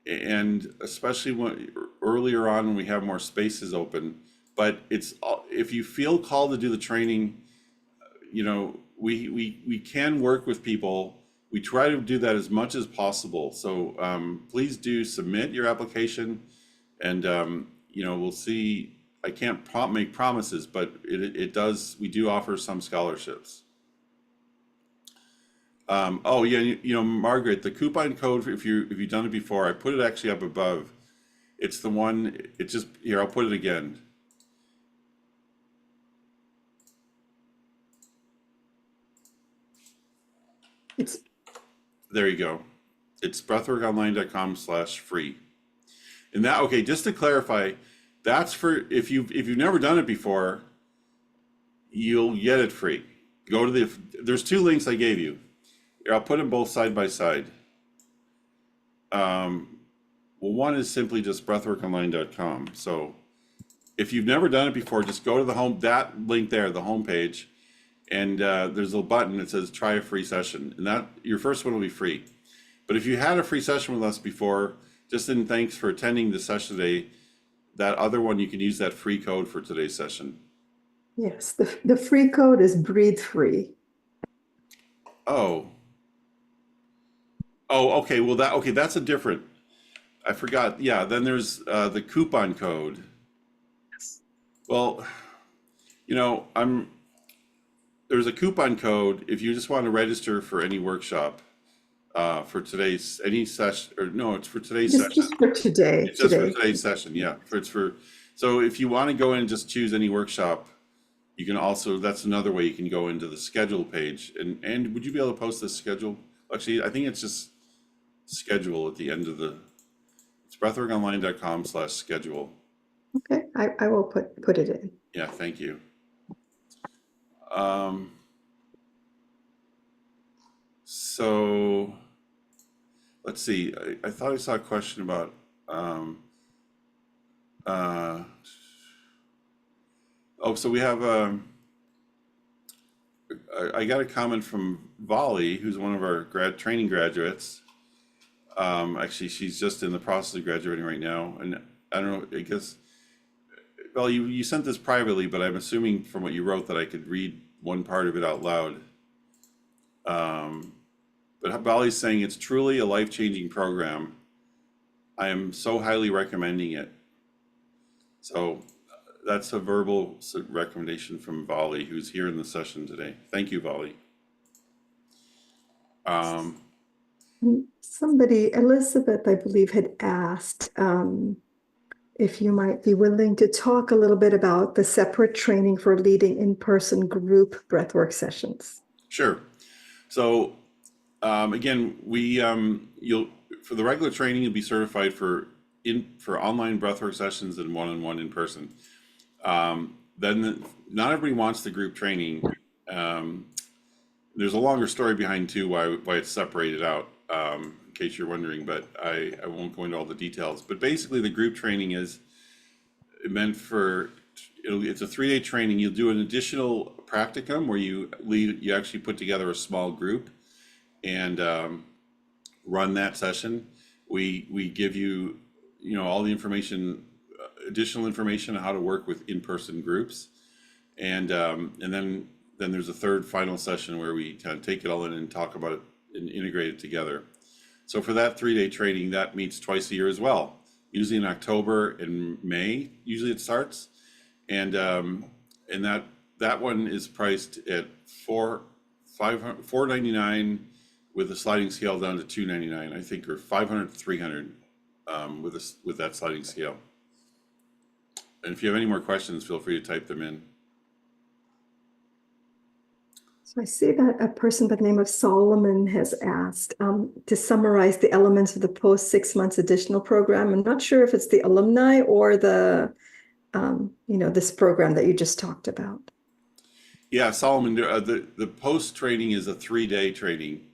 and especially earlier on when we have more spaces open. But if you feel called to do the training, we can work with people. We try to do that as much as possible. So please do submit your application, and we'll see. I can't make promises, but we do offer some scholarships. Oh yeah, Margaret, the coupon code, if you've done it before, I put it actually up above. It's the one. It's just here. I'll put it again. There you go. It's breathworkonline.com/free. And okay, just to clarify, that's for if you've never done it before, you'll get it free. There's 2 links I gave you. Here, I'll put them both side by side. Well, one is simply just breathworkonline.com. So if you've never done it before, just go to that link there, the homepage, and there's a button that says try a free session, and that your first one will be free. But if you had a free session with us before, just in thanks for attending the session today, that other one, you can use that free code for today's session. Yes, the free code is breathe free. Oh, okay. Well, that's a different. I forgot. Yeah, then there's the coupon code. Yes. Well, there's a coupon code if you just want to register for any workshop for today's any session, or no, it's for today's session. Just for today. It's just for today's session, yeah. So if you want to go in and just choose any workshop, you can also, that's another way you can go into the schedule page. And would you be able to post this schedule? Actually, I think it's just schedule at the end of it's breathworkonline.com/schedule. Okay, I will put it in. Yeah, thank you. So let's see. I thought I saw a question about so we have I got a comment from Volley, who's one of our training graduates. Actually, she's just in the process of graduating right now, and I don't know. I guess, well, you sent this privately, but I'm assuming from what you wrote that I could read one part of it out loud. But Volley's saying it's truly a life-changing program. I am so highly recommending it. So that's a verbal recommendation from Volley, who's here in the session today. Thank you, Volley. Somebody, Elizabeth, I believe, had asked if you might be willing to talk a little bit about the separate training for leading in-person group breathwork sessions. Sure. So again, you'll for the regular training, you'll be certified for online breathwork sessions and one-on-one in person. Then not everybody wants the group training. There's a longer story behind too why it's separated out, in case you're wondering, but I won't go into all the details. But basically, the group training is meant for it's a 3-day training. You'll do an additional practicum where you actually put together a small group and run that session. We give you all the information, additional information on how to work with in-person groups, and then there's a third final session where we kind of take it all in and talk about it and integrate it together. So for that 3-day training, that meets twice a year as well, usually in October and May. Usually it starts, and that one is priced at $499 with a sliding scale down to $299, I think, or $500 to $300 with that sliding scale. And if you have any more questions, feel free to type them in. So I see that a person by the name of Solomon has asked to summarize the elements of the post 6 months additional program. I'm not sure if it's the alumni or the, this program that you just talked about. Yeah, Solomon, the post training is a 3-day training.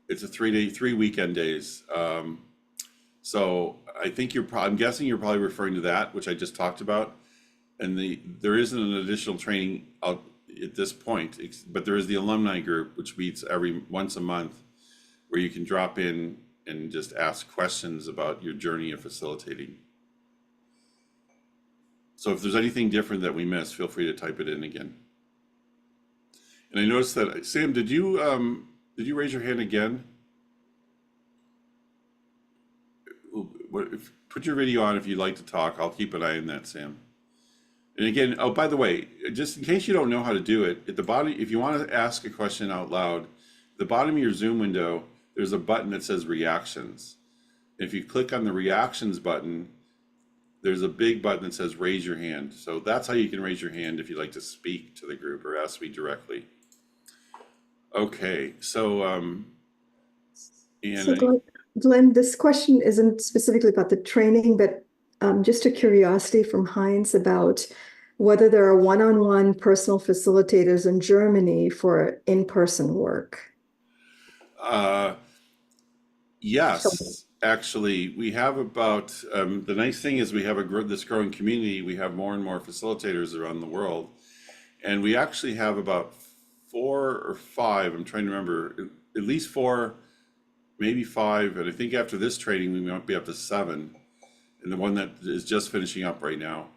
It's a 3 weekend days. So I think I'm guessing you're probably referring to that, which I just talked about. And there isn't an additional training out at this point, but there is the alumni group, which meets once a month, where you can drop in and just ask questions about your journey of facilitating. So if there's anything different that we missed, feel free to type it in again. And I noticed that, Sam, did you raise your hand again? Put your video on if you'd like to talk. I'll keep an eye on that, Sam. And again, oh, by the way, just in case you don't know how to do it, at the bottom, if you want to ask a question out loud, at the bottom of your Zoom window, there's a button that says reactions. If you click on the reactions button, there's a big button that says raise your hand. So that's how you can raise your hand if you'd like to speak to the group or ask me directly. Okay, so Glenn, this question isn't specifically about the training, but just a curiosity from Heinz about whether there are one-on-one personal facilitators in Germany for in-person work. Yes, actually, we have about, the nice thing is we have this growing community. We have more and more facilitators around the world. And we actually have about 4 or 5, I'm trying to remember, at least 4 maybe 5, and I think after this training we might be up to 7, and the one that is just finishing up right now.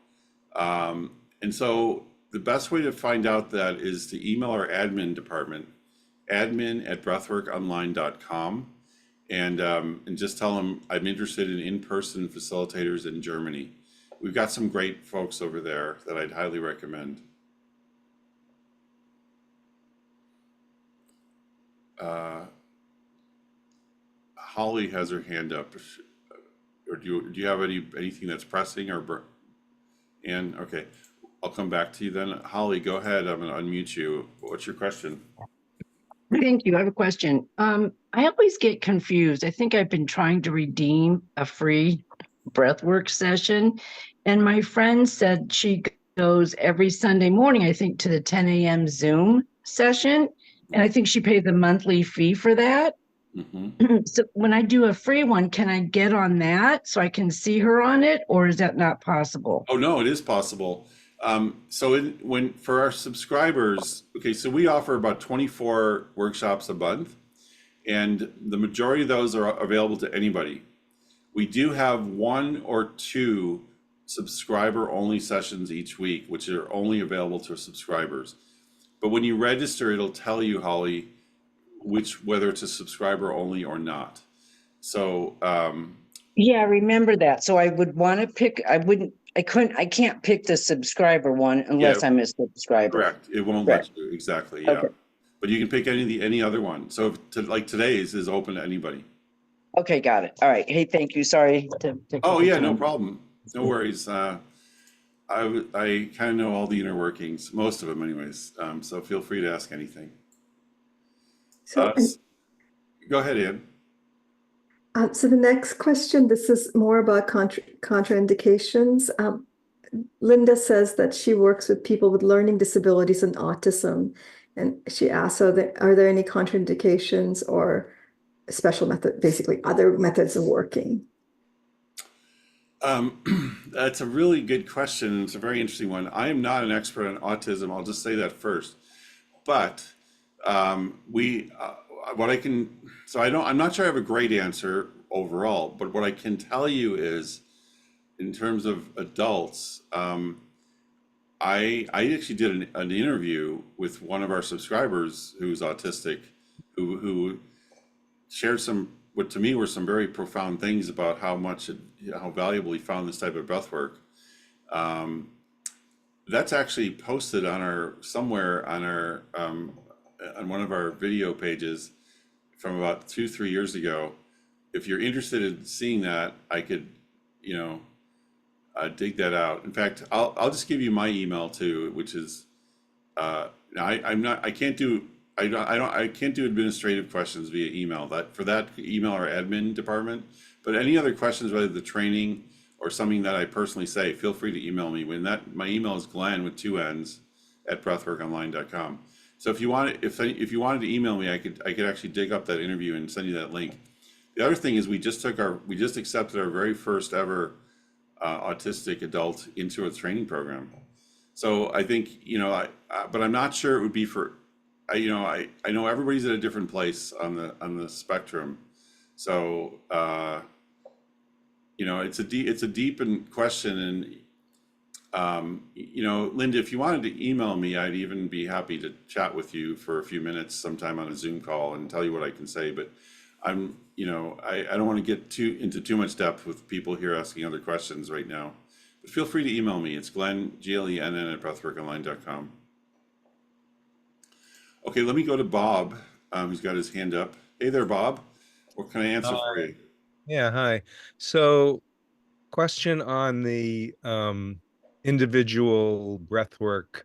And so the best way to find out that is to email our admin department, admin@breathworkonline.com, and just tell them I'm interested in in-person facilitators in Germany. We've got some great folks over there that I'd highly recommend. Uh, Holly has her hand up. Or do you have anything that's pressing or and okay, I'll come back to you then. Holly, go ahead. I'm gonna unmute you. What's your question? Thank you. I have a question. I always get confused. I think I've been trying to redeem a free breathwork session, and my friend said she goes every Sunday morning, I think, to the 10 a.m. Zoom session, and I think she pays a monthly fee for that. So when I do a free one, can I get on that so I can see her on it, or is that not possible? Oh no, it is possible. When for our subscribers, okay, so we offer about 24 workshops a month, and the majority of those are available to anybody. We do have 1 or 2 subscriber only sessions each week, which are only available to subscribers. But when you register, it'll tell you, Holly, whether it's a subscriber only or not. So Yeah, I remember that. So I would want to pick, I can't pick the subscriber one unless yeah, I'm a subscriber. correct. It won't Correct. let you exactly. Yeah, Okay. but you can pick any other one. So like today's is open to anybody. Okay, got it. All right. Hey, thank you. Sorry to take Oh up your yeah, no time. problem. No worries. I kind of know all the inner workings, most of them anyways. So feel free to ask anything. So, Go ahead, Ann. so the next question, this is more about contraindications. Linda says that she works with people with learning disabilities and autism. And she asks, are there any contraindications or special method, basically other methods of working? That's a really good question. It's a very interesting one. I am not an expert on autism. I'll just say that first. But what I can, so I'm not sure I have a great answer overall, but what I can tell you is, in terms of adults, I actually did an interview with one of our subscribers who's autistic, who shared some, what to me were some very profound things about how valuable he found this type of breath work. That's actually posted on somewhere on one of our video pages from about 2-3 years ago. If you're interested in seeing that, I could, dig that out. In fact, I'll just give you my email too, which is I can't do administrative questions via email. Email our admin department. But any other questions related to the training or something that I personally say, feel free to email me. My email is Glenn with 2 N's at breathworkonline.com. So if you wanted to email me, I could actually dig up that interview and send you that link. The other thing is we just accepted our very first ever autistic adult into a training program. So I think, but I'm not sure it would be for, I know everybody's at a different place on the spectrum. So, it's a deep question. And, Linda, if you wanted to email me, I'd even be happy to chat with you for a few minutes sometime on a Zoom call and tell you what I can say. But I don't want to get into too much depth with people here asking other questions right now. But feel free to email me. It's Glenn, Glenn at breathworkonline.com. Okay, let me go to Bob, who's got his hand up. Hey there, Bob. What can I answer for you? Yeah, hi. So, question on the individual breathwork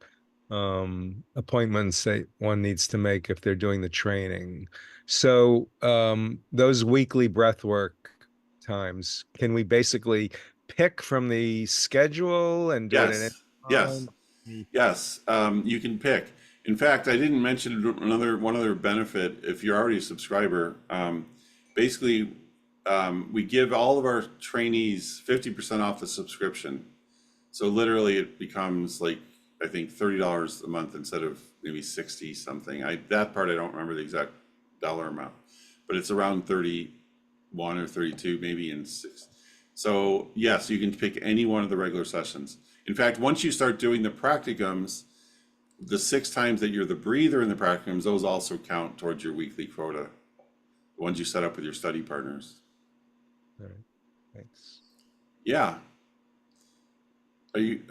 appointments that one needs to make if they're doing the training. So, those weekly breathwork times, can we basically pick from the schedule and do it at any Yes. time? Yes, you can pick. In fact, I didn't mention one other benefit. If you're already a subscriber, basically, we give all of our trainees 50% off the subscription. So literally, it becomes like, I think, $30 a month instead of maybe 60 something. That part I don't remember the exact dollar amount. but it's around 31 or 32, maybe in 6. So yes, you can pick any one of the regular sessions. In fact, once you start doing the practicums, the 6 times that you're the breather in the practicums, those also count towards your weekly quota, the ones you set up with your study partners. All right, thanks. Yeah. Are you,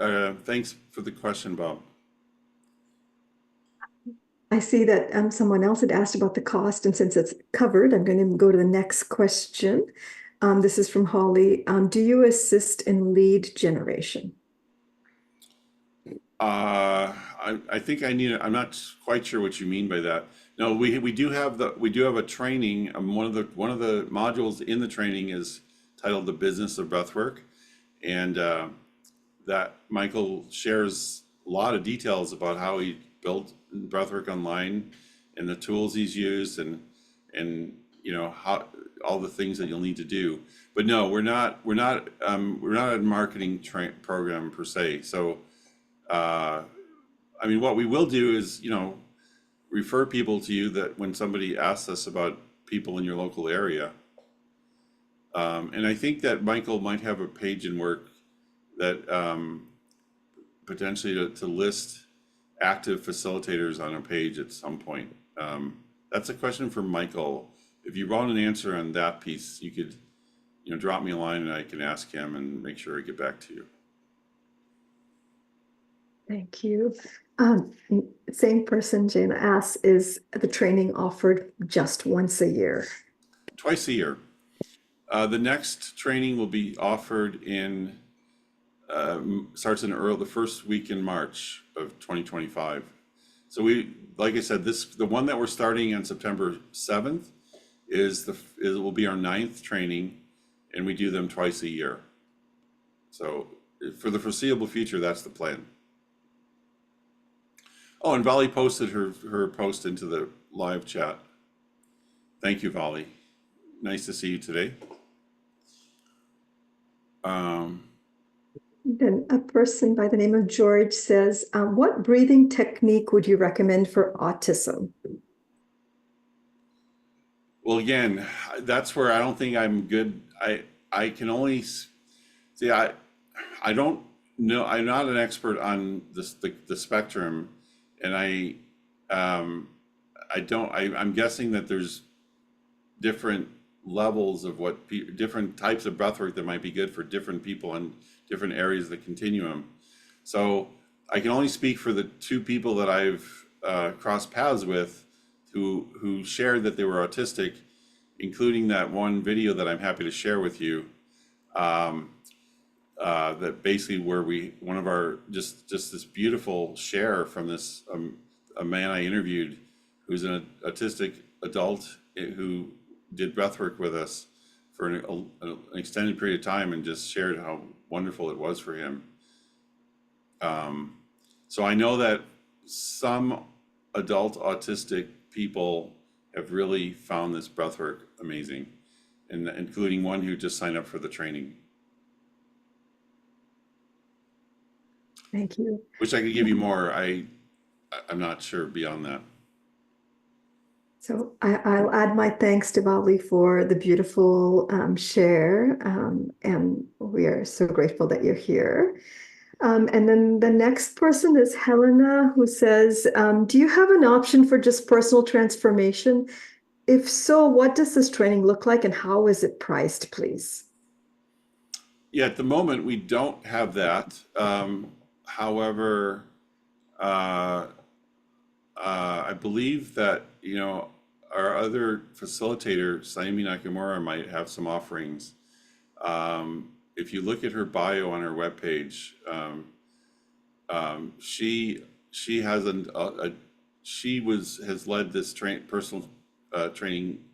thanks for the question, Bob. I see that someone else had asked about the cost, and since it's covered, I'm going to go to the next question. This is from Holly. Do you assist in lead generation? I think I'm not quite sure what you mean by that. No, we do have a training. One of the modules in the training is titled "The Business of Breathwork," and that Michael shares a lot of details about how he built Breathwork Online and the tools he's used and how all the things that you'll need to do. But no, we're not a marketing program per se. So I mean, what we will do is refer people to you that when somebody asks us about people in your local area. And I think that Michael might have a page in work that potentially to list active facilitators on a page at some point. That's a question for Michael. If you want an answer on that piece, you could drop me a line and I can ask him and make sure I get back to you. Thank you. Same person, Jana asks, is the training offered just once a year? Twice a year. The next training will be offered starts in the first week in March of 2025. So like I said, the one that we're starting on September 7th will be our 9th training, and we do them twice a year. So for the foreseeable future, that's the plan. Oh, and Vali posted her post into the live chat. Thank you, Vali. Nice to see you today. Then a person by the name of George says, what breathing technique would you recommend for autism? Well, again, that's where I don't think I'm good. I can only see, I don't know. I'm not an expert on the spectrum, and I'm guessing that there's different levels of different types of breathwork that might be good for different people in different areas of the continuum. So I can only speak for the 2 people that I've crossed paths with who shared that they were autistic, including that one video that I'm happy to share with you. That basically one of our just this beautiful share from this a man I interviewed who's an autistic adult who did breathwork with us for an extended period of time and just shared how wonderful it was for him. So I know that some adult autistic people have really found this breathwork amazing, and including one who just signed up for the training. Thank you. Wish I could give you more. I'm not sure beyond that. So I'll add my thanks to Vali for the beautiful share, and we are so grateful that you're here. And then the next person is Helena, who says, do you have an option for just personal transformation? If so, what does this training look like and how is it priced, please? Yeah, at the moment, we don't have that. However, I believe that, our other facilitator, Sayumi Nakamura, might have some offerings. If you look at her bio on her webpage, she has has led this personal training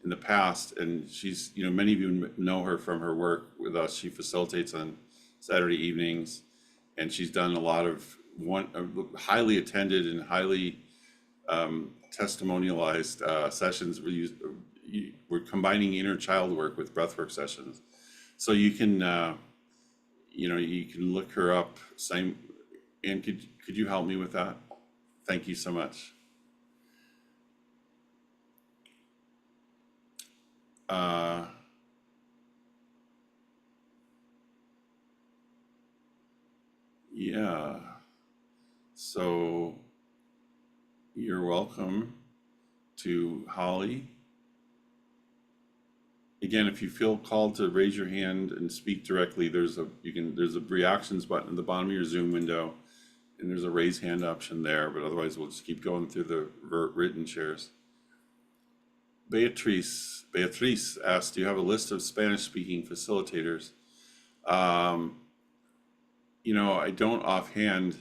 in the past, and she's many of you know her from her work with us. She facilitates on Saturday evenings, and she's done a lot of highly attended and highly testimonialized sessions. We're combining inner child work with breathwork sessions, so you can you can look her up. And could you help me with that? Thank you so much. Uh, yeah. So you're welcome to Holly. Again, if you feel called to raise your hand and speak directly, there's a reactions button at the bottom of your Zoom window, and there's a raise hand option there. But otherwise, we'll just keep going through the written shares. Beatrice asked, "Do you have a list of Spanish-speaking facilitators?" I don't offhand.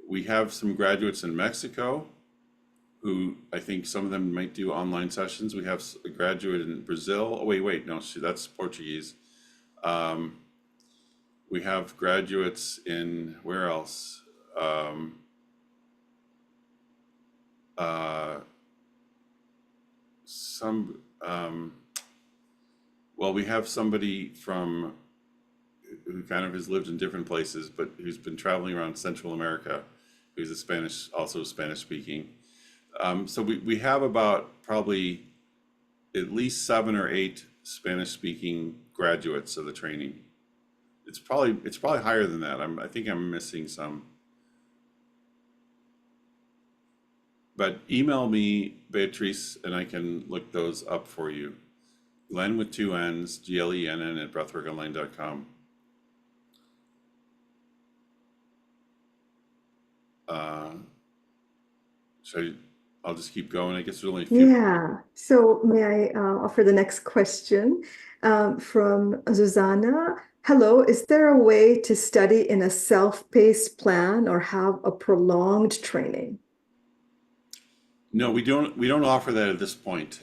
We have some graduates in Mexico who I think some of them might do online sessions. We have a graduate in Brazil. Oh, wait, no, that's Portuguese. We have graduates in where else? We have somebody who kind of has lived in different places, but who's been traveling around Central America, who's also Spanish speaking. So we have about probably at least 7 or 8 Spanish speaking graduates of the training. It's probably higher than that. I think I'm missing some. But email me, Beatrice, and I can look those up for you. Glenn with 2 N's, GLENN at breathworkonline.com. I'll just keep going. I guess there's only a few. Yeah. So may I offer the next question from Susanna? Hello, is there a way to study in a self-paced plan or have a prolonged training? No, we don't offer that at this point.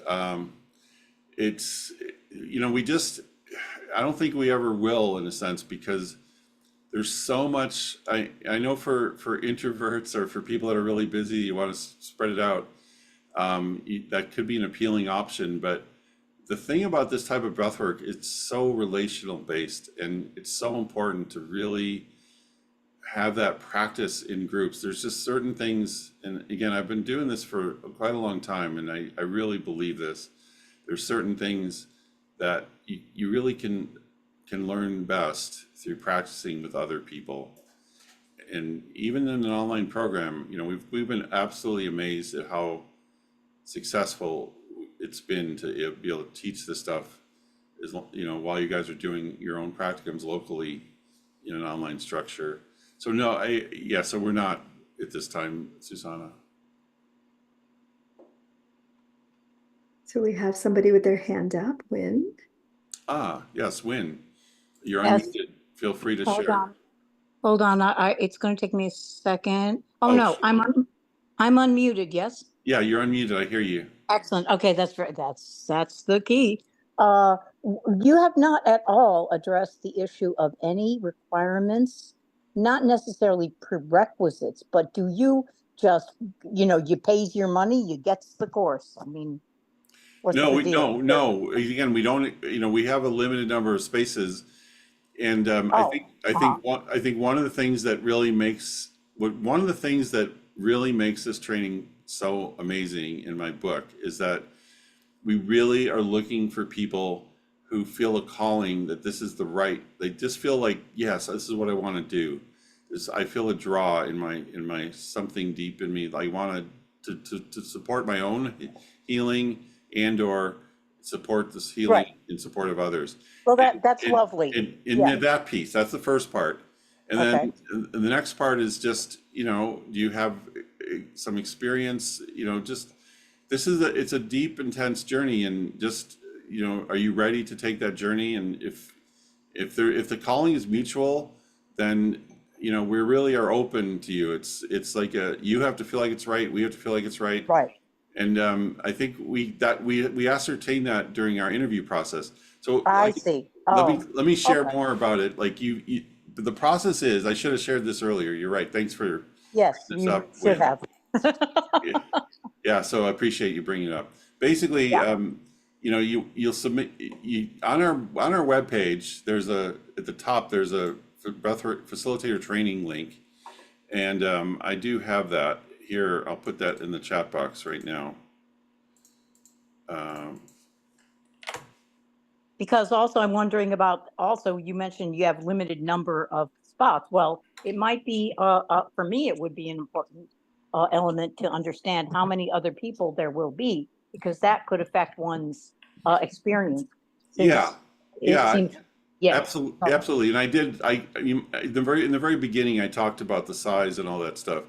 It's, I don't think we ever will, in a sense, because there's so much. I know for introverts or for people that are really busy, you want to spread it out. That could be an appealing option, but the thing about this type of breath work, it's so relational based, and it's so important to really have that practice in groups. There's just certain things, and again, I've been doing this for quite a long time, and I really believe this. There's certain things that you really can learn best through practicing with other people. And even in an online program, we've been absolutely amazed at how successful it's been to be able to teach this stuff, while you guys are doing your own practicums locally in an online structure. So no, so we're not at this time, Susanna. So we have somebody with their hand up, Win. Yes, Win, you're Yes. unmuted. Feel free to Hold share. on. Hold on. It's going to take me a second. Oh, Oh, no, sure. I'm unmuted. Yes. Yeah, you're unmuted. I hear you. Excellent. Okay, that's right. That's the key. You have not at all addressed the issue of any requirements, not necessarily prerequisites, but do you just, you pays your money, you gets the course? I mean, what's the deal? No. Again, we don't. We have a limited number of spaces, and I think one of the things that really makes this training so amazing in my book is that we really are looking for people who feel a calling that this is they just feel like, yes, this is what I want to do. I feel a draw in my something deep in me. I want to support my own healing or support this healing in support of others. Well, that's lovely. That piece, that's the first part. And then the next part is just, do you have some experience, it's a deep, intense journey, and just, are you ready to take that journey? And if the calling is mutual, then, we really are open to you. It's like you have to feel like it's right. We have to feel like it's right. Right. And I think we ascertain that during our interview process. So I see. Let me share more about it. Like the process is, I should have shared this earlier. You're right. Thanks for yes, you should have. Yeah, so I appreciate you bringing it up. Basically, you'll submit on our webpage. At the top there's a Breathwork Facilitator training link, and I do have that here. I'll put that in the chat box right now. Because also I'm wondering about, also you mentioned you have limited number of spots. Well, it might be, for me, it would be an important element to understand how many other people there will be, because that could affect one's experience. Yeah, Since it yeah, seems, yeah. absolutely, absolutely. And I did, in the very beginning, I talked about the size and all that stuff.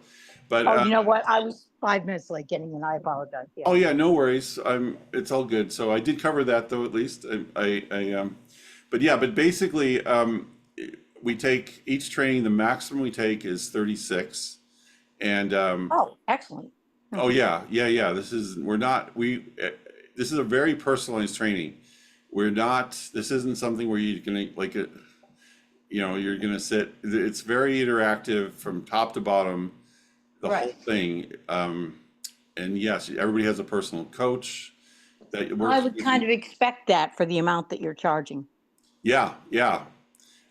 But Oh, you know what? I was 5 minutes late getting in. I apologize. Yeah. oh yeah, no worries. It's all good. So I did cover that though, at least. But yeah, but basically, we take each training. The maximum we take is 36, and Oh, excellent. oh yeah, yeah, yeah. This is a very personalized training. We're not. This isn't something where you're gonna like it. You're gonna sit. It's very interactive from top to bottom, the whole Right. thing. And yes, everybody has a personal coach that works I would with kind you. of expect that for the amount that you're charging. Yeah, yeah.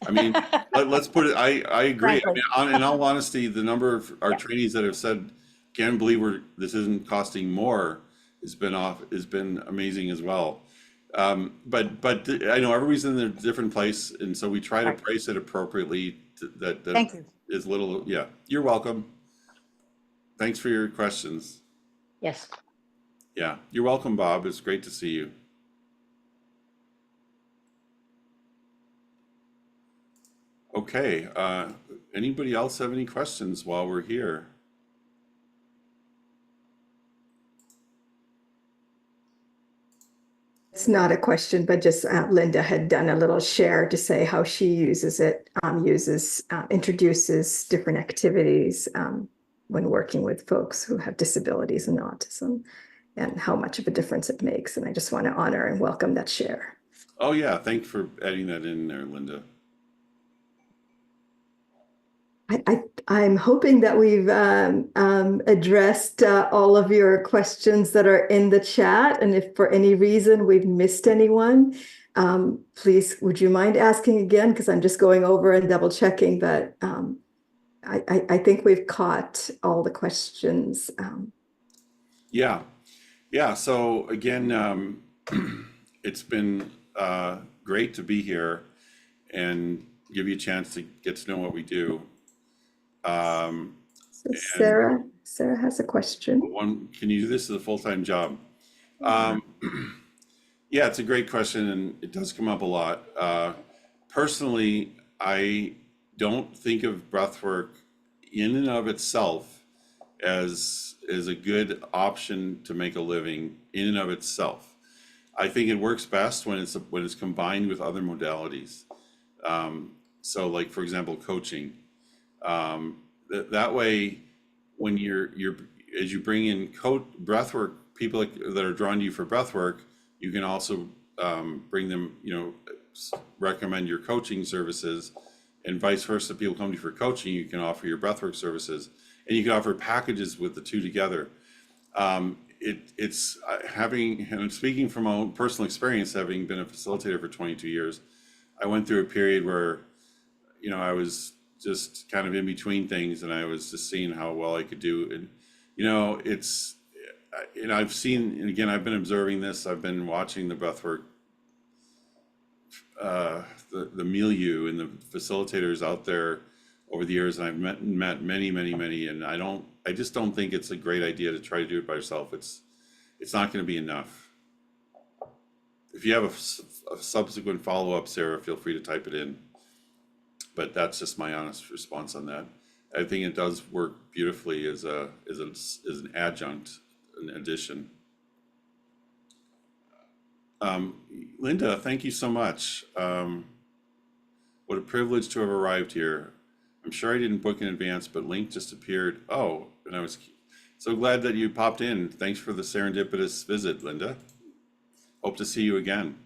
I mean, let's put it. I agree. I Frankly. mean, in all honesty, the number of our Yeah. trainees that have said, "Can't believe this isn't costing more," has been amazing as well. But I know everybody's in a different place, and so we try to Right. price it appropriately. That Thank you. is little. Yeah, you're welcome. Thanks for your questions. Yes. Yeah, you're welcome, Bob. It's great to see you. Okay, anybody else have any questions while we're here? It's not a question, but just Linda had done a little share to say how she uses it, introduces different activities when working with folks who have disabilities and autism, and how much of a difference it makes. And I just want to honor and welcome that share. Oh yeah, thanks for adding that in there, Linda. I'm hoping that we've addressed all of your questions that are in the chat. And if for any reason we've missed anyone, please, would you mind asking again? Because I'm just going over and double checking, but I think we've caught all the questions. Yeah, yeah. So again, it's been great to be here and give you a chance to get to know what we do. So Sarah has a question. Can you do this as a full-time job? Yeah, it's a great question, and it does come up a lot. Personally, I don't think of breathwork in and of itself as a good option to make a living in and of itself. I think it works best when it's combined with other modalities. So, like for example, coaching. That way, when as you bring in breathwork, people that are drawn to you for breathwork, you can also bring them, recommend your coaching services, and vice versa. People come to you for coaching, you can offer your breathwork services, and you can offer packages with the two together. It's having, and I'm speaking from my own personal experience, having been a facilitator for 22 years, I went through a period where, I was just kind of in between things, and I was just seeing how well I could do. And, I've seen, and again, I've been observing this, I've been watching the breathwork, the milieu and the facilitators out there over the years, and I've met many, and I just don't think it's a great idea to try to do it by yourself. It's not going to be enough. If you have a subsequent follow-up, Sarah, feel free to type it in. But that's just my honest response on that. I think it does work beautifully as an adjunct, an addition. Linda, thank you so much. What a privilege to have arrived here. I'm sure I didn't book in advance, but link just appeared. Oh, and I was so glad that you popped in. Thanks for the serendipitous visit, Linda. Hope to see you again.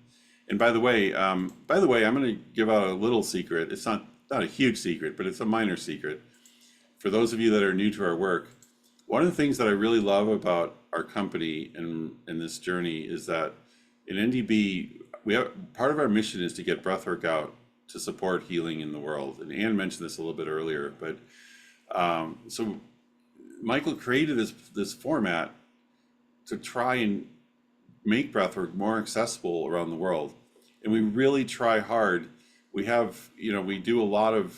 And by the way, I'm going to give out a little secret. It's not a huge secret, but it's a minor secret. For those of you that are new to our work, one of the things that I really love about our company and this journey is that in NDB, part of our mission is to get breathwork out to support healing in the world. And Anne mentioned this a little bit earlier, but so Michael created this format to try and make breathwork more accessible around the world. and we really try hard. We have, we do a lot of,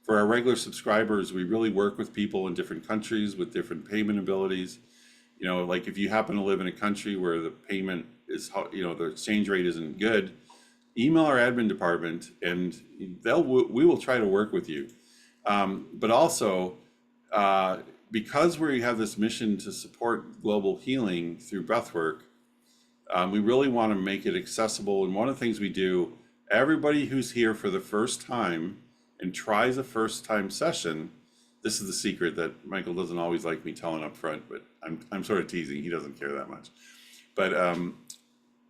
for our regular subscribers, we really work with people in different countries with different payment abilities. Like if you happen to live in a country where the payment is, the exchange rate isn't good, email our admin department and we will try to work with you. But also, because we have this mission to support global healing through breathwork, we really want to make it accessible. And one of the things we do, everybody who's here for the first time and tries a first time session, this is the secret that Michael doesn't always like me telling up front, but I'm sort of teasing. He doesn't care that much. But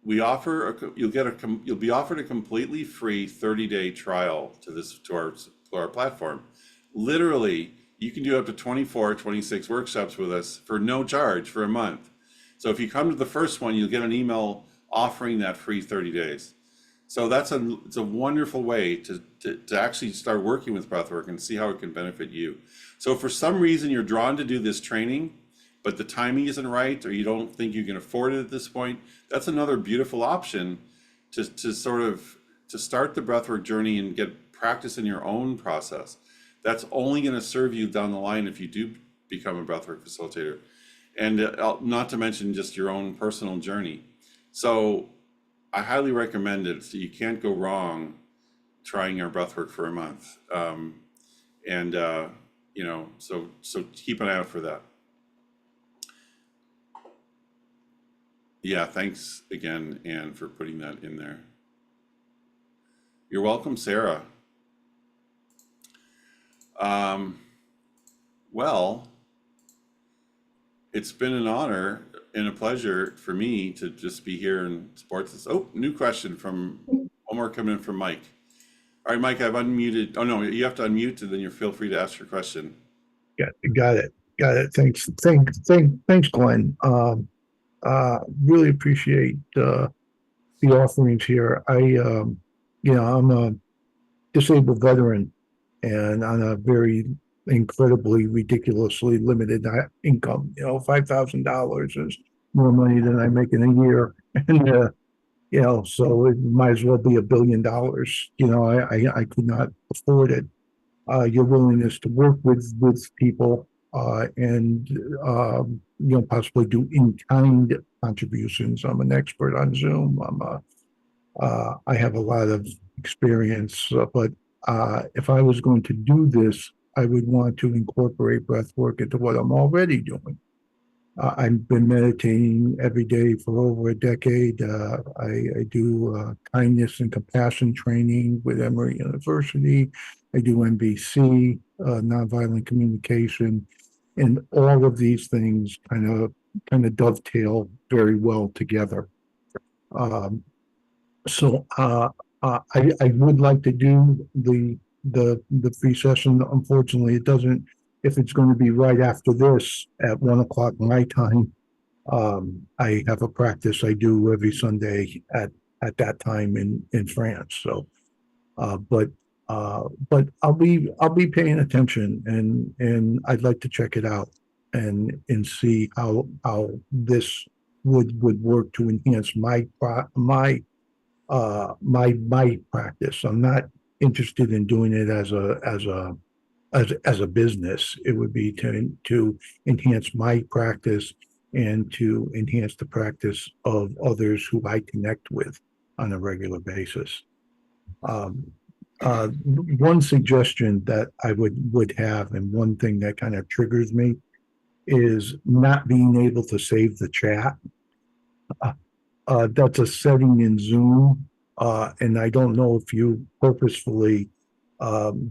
we offer you'll be offered a completely free 30-day trial to our platform. Literally, you can do up to 24, 26 workshops with us for no charge for a month. So if you come to the first one, you'll get an email offering that free 30 days. So it's a wonderful way to actually start working with breathwork and see how it can benefit you. So if for some reason you're drawn to do this training, but the timing isn't right, or you don't think you can afford it at this point, that's another beautiful option to start the breathwork journey and get practice in your own process. That's only going to serve you down the line if you do become a breathwork facilitator, and not to mention just your own personal journey. So I highly recommend it. So you can't go wrong trying our breathwork for a month. So keep an eye out for that. Yeah, thanks again, Anne, for putting that in there. You're welcome, Sarah. Well, it's been an honor and a pleasure for me to just be here and support this. Oh, new question one more coming in from Mike. All right, Mike, I've unmuted. Oh no, you have to unmute and then you feel free to ask your question. Got it. Thanks, Glenn. Really appreciate the offerings here. I'm a disabled veteran and on a very incredibly ridiculously limited income. $5,000 is more money than I make in a year, and so it might as well be $1 billion. I could not afford it. Your willingness to work with people and possibly do in-kind contributions. I'm an expert on Zoom. I have a lot of experience, but if I was going to do this, I would want to incorporate breath work into what I'm already doing. I've been meditating every day for over a decade. I do kindness and compassion training with Emory University. I do NVC, nonviolent communication, and all of these things kind of dovetail very well together. So I would like to do the free session. Unfortunately, it doesn't. If it's going to be right after this at 1 o'clock my time, I have a practice I do every Sunday at that time in France. So, but I'll be paying attention and I'd like to check it out and see how this would work to enhance my practice. I'm not interested in doing it as a business. It would be to enhance my practice and to enhance the practice of others who I connect with on a regular basis. One suggestion that I would have, and one thing that kind of triggers me, is not being able to save the chat. That's a setting in Zoom, and I don't know if you purposefully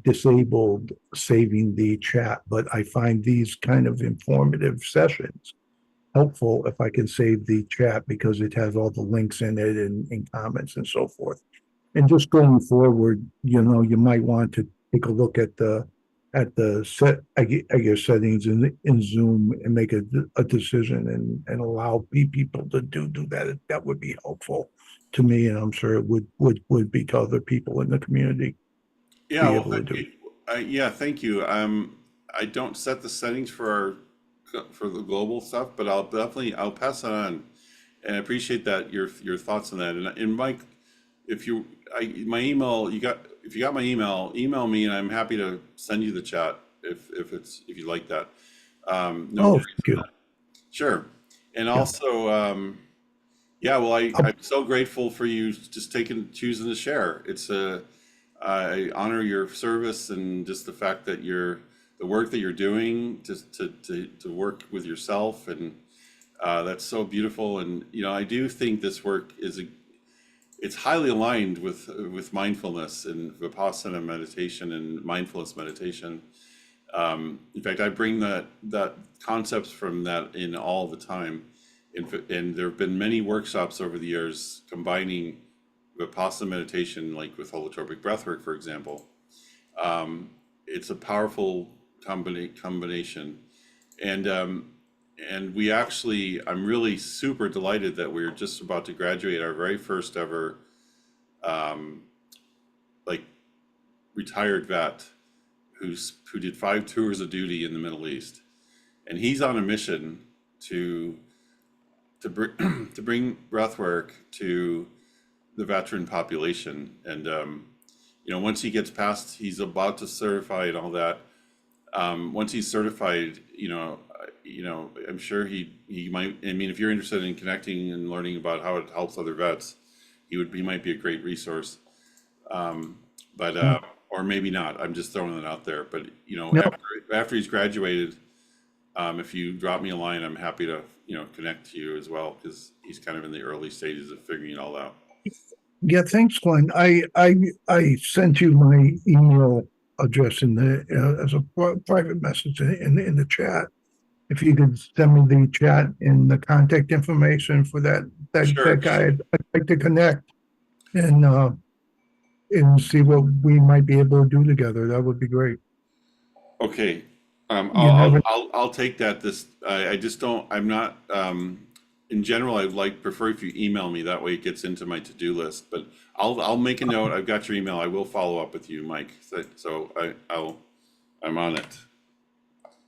disabled saving the chat, but I find these kind of informative sessions helpful if I can save the chat because it has all the links in it and comments and so forth. And just going forward, you might want to take a look at the settings in Zoom and make a decision and allow people to do that. That would be helpful to me, and I'm sure it would be to other people in the community. Yeah, well, thank you. I don't set the settings for the global stuff, but I'll pass it on, and I appreciate that your thoughts on that. And Mike, if you, my email, if you got my email me, and I'm happy to send you the chat if you like that. No Oh, worries thank on you. that. Sure. And Yeah. also, yeah, well, I'm so grateful for you just choosing to share. I honor your service and just the fact that the work that you're doing to work with yourself, and that's so beautiful. And I do think this work it's highly aligned with mindfulness and Vipassana meditation and mindfulness meditation. In fact, I bring that concepts from that in all the time. And there have been many workshops over the years combining Vipassana meditation, like with holotropic breathwork, for example. It's a powerful combination. And I'm really super delighted that we're just about to graduate our very first ever like retired vet who did 5 tours of duty in the Middle East, and he's on a mission to bring breathwork to the veteran population. And once he gets past, he's about to certify and all that. Once he's certified, I'm sure he might. I mean, if you're interested in connecting and learning about how it helps other vets, he might be a great resource. But or maybe not. I'm just throwing it out there. But No. after he's graduated, if you drop me a line, I'm happy to connect to you as well, because he's kind of in the early stages of figuring it all out. Yeah, thanks, Glenn. I sent you my email address in the as a private message in the chat. If you could send me the chat and the contact information for that Sure. guy, I'd like to connect and see what we might be able to do together. That would be great. Okay. never- I'll take that. I just don't. I'm not. In general, prefer if you email me. That way, it gets into my to-do list. But I'll make a note. I've got your email. I will follow up with you, Mike. So I'm on it.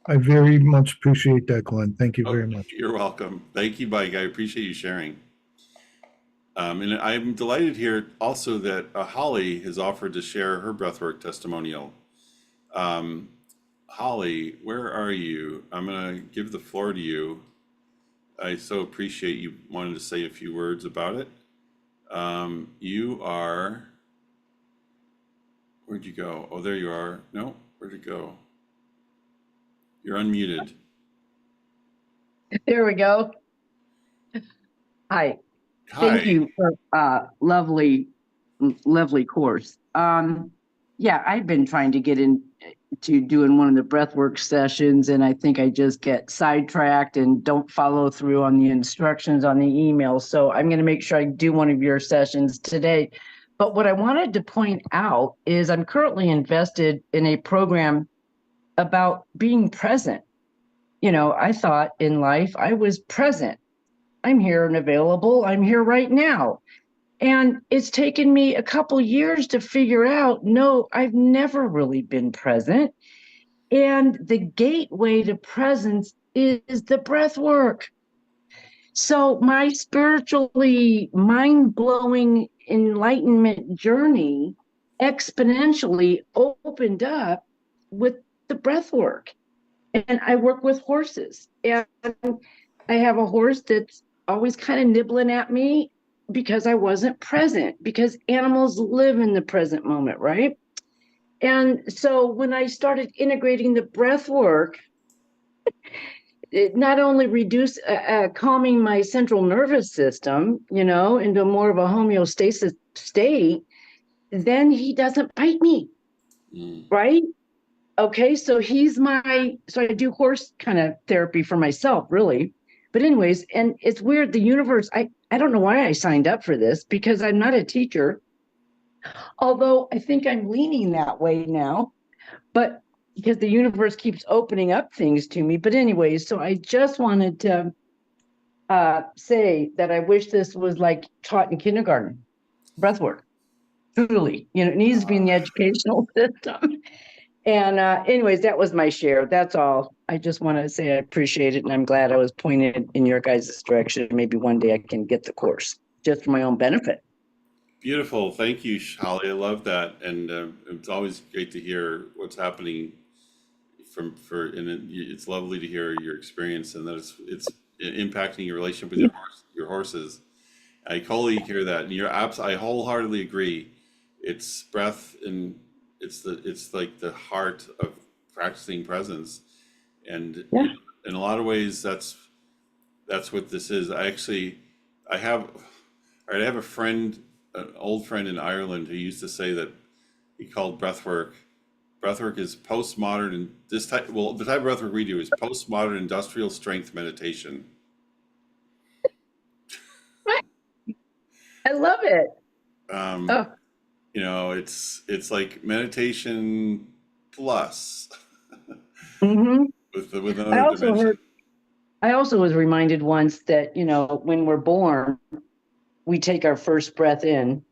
I very much appreciate that, Glenn. Thank you very much. You're welcome. Thank you, Mike. I appreciate you sharing. And I'm delighted here also that Holly has offered to share her breathwork testimonial. Holly, where are you? I'm going to give the floor to you. I so appreciate you wanting to say a few words about it. Where'd you go? Oh, there you are. No, where'd it go? You're unmuted. There we go. Hi. Thank you for lovely course. Yeah, I've been trying to get into doing one of the breathwork sessions, and I think I just get sidetracked and don't follow through on the instructions on the email. So I'm going to make sure I do one of your sessions today. But what I wanted to point out is I'm currently invested in a program about being present. I thought in life I was present. I'm here and available. I'm here right now. And it's taken me a couple years to figure out, no, I've never really been present. And the gateway to presence is the breath work. So my spiritually mind-blowing enlightenment journey exponentially opened up with the breath work. And I work with horses. And I have a horse that's always kind of nibbling at me because I wasn't present, because animals live in the present moment, right? And so when I started integrating the breath work, it not only reduced calming my central nervous system, into more of a homeostasis state, then he doesn't bite me, right? Okay, so so I do horse kind of therapy for myself, really. But anyways, and it's weird, the universe, I don't know why I signed up for this, because I'm not a teacher, although I think I'm leaning that way now, but because the universe keeps opening up things to me. But anyways, so I just wanted to say that I wish this was like taught in kindergarten, breathwork, truly, it needs to be in the educational system. And anyways, that was my share. That's all. I just want to say I appreciate it, and I'm glad I was pointed in your guys' direction. Maybe one day I can get the course just for my own benefit. Beautiful. Thank you, Holly. I love that, and it's always great to hear what's happening it's lovely to hear your experience and that it's impacting your relationship with your horses. I totally hear that, and I wholeheartedly agree. It's breath, and it's like the heart of practicing presence, and Yeah. in a lot of ways, that's what this is. I have, all right, I have a friend, an old friend in Ireland who used to say that he called breathwork. Breathwork is postmodern, and the type of breathwork we do is postmodern industrial strength meditation. I love it. Um, Oh, it's like meditation plus mhm. with I another also dimension. heard, I also was reminded once that, when we're born, we take our first breath in,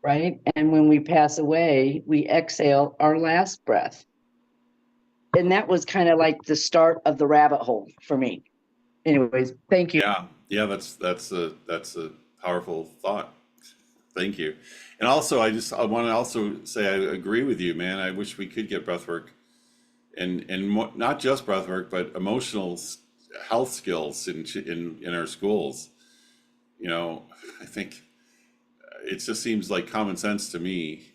right? And when we pass away, we exhale our last breath. And that was kind of like the start of the rabbit hole for me. Anyways, thank you. Yeah, that's a powerful thought. Thank you. And also, I want to also say I agree with you, man. I wish we could get breathwork and not just breathwork, but health skills in our schools. I think it just seems like common sense to me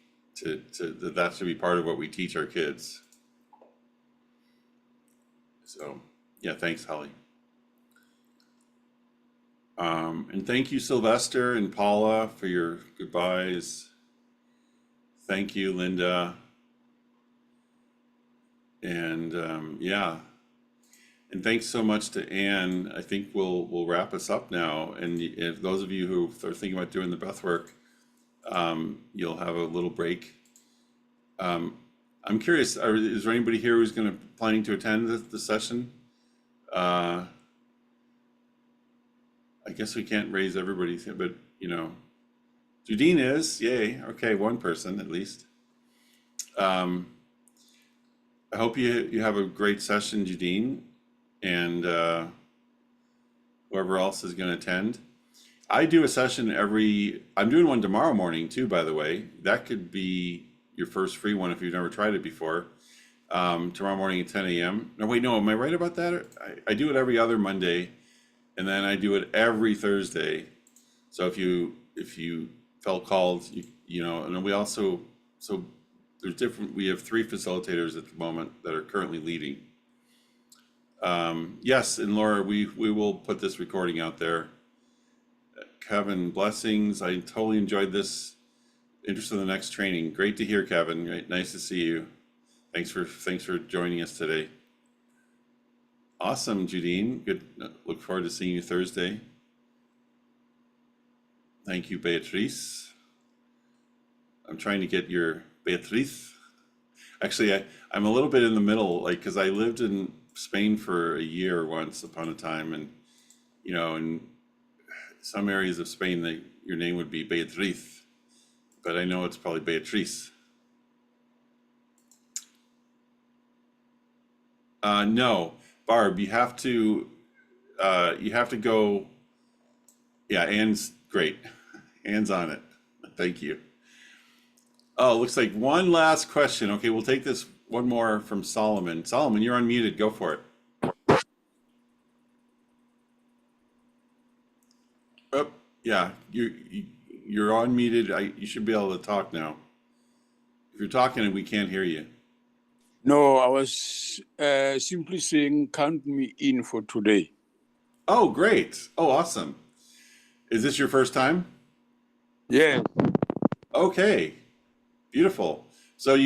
that should be part of what we teach our kids. So, yeah, thanks, Holly. And thank you, Sylvester and Paula, for your goodbyes. Thank you, Linda. And yeah, and thanks so much to Anne. I think we'll wrap us up now. And if those of you who are thinking about doing the breath work, you'll have a little break. I'm curious, is there anybody here who's planning to attend the session? I guess we can't raise everybody's hand, but Judine is, yay. Okay, one person at least. I hope you have a great session, Judine, and whoever else is going to attend. I do a session I'm doing one tomorrow morning too, by the way. That could be your first free one if you've never tried it before. Tomorrow morning at 10 a.m. No, wait, no, am I right about that? I do it every other Monday, and then I do it every Thursday. So if you felt called, and we also, so we have 3 facilitators at the moment that are currently leading. Yes, and Laura, we will put this recording out there. Kevin, blessings. I totally enjoyed this. Interested in the next training. Great to hear, Kevin. Great, nice to see you. Thanks for joining us today. Awesome, Judine. Good. Look forward to seeing you Thursday. Thank you, Beatrice. I'm trying to get your Beatrice. Actually, I'm a little bit in the middle, like, because I lived in Spain for a year once upon a time, and in some areas of Spain, your name would be Beatriz, but I know it's probably Beatrice. No, Barb, you have to go. Yeah, Anne's great. Anne's on it. Thank you. Oh, looks like one last question. Okay, we'll take this one more from Solomon. Solomon, you're unmuted. Go for it. Oh, yeah, you're unmuted. You should be able to talk now. If you're talking and we can't hear you. No, I was simply saying, count me in for today. Oh, great. Oh, awesome. Is this your first time? Yeah. Okay, beautiful. So do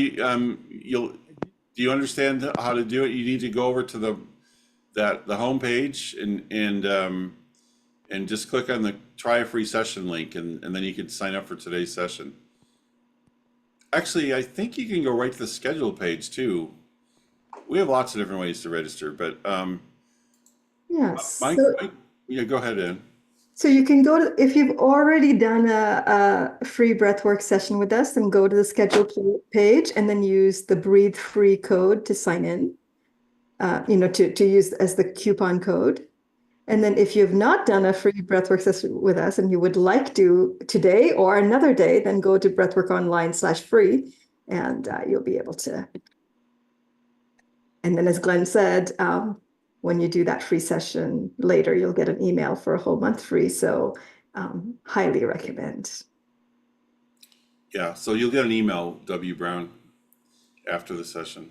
you understand how to do it? You need to go over to the home page and just click on the try a free session link, and then you can sign up for today's session. Actually, I think you can go right to the schedule page too. We have lots of different ways to register, but Yes. yeah, go ahead, Ann. So you can go to, if you've already done a free breathwork session with us, then go to the schedule page and then use the breathe free code to sign in, to use as the coupon code. And then if you've not done a free breathwork session with us and you would like to today or another day, then go to breathworkonline/free and you'll be able to. And then as Glenn said, when you do that free session later, you'll get an email for a whole month free. So highly recommend. Yeah, so you'll get an email, W. Brown, after the session.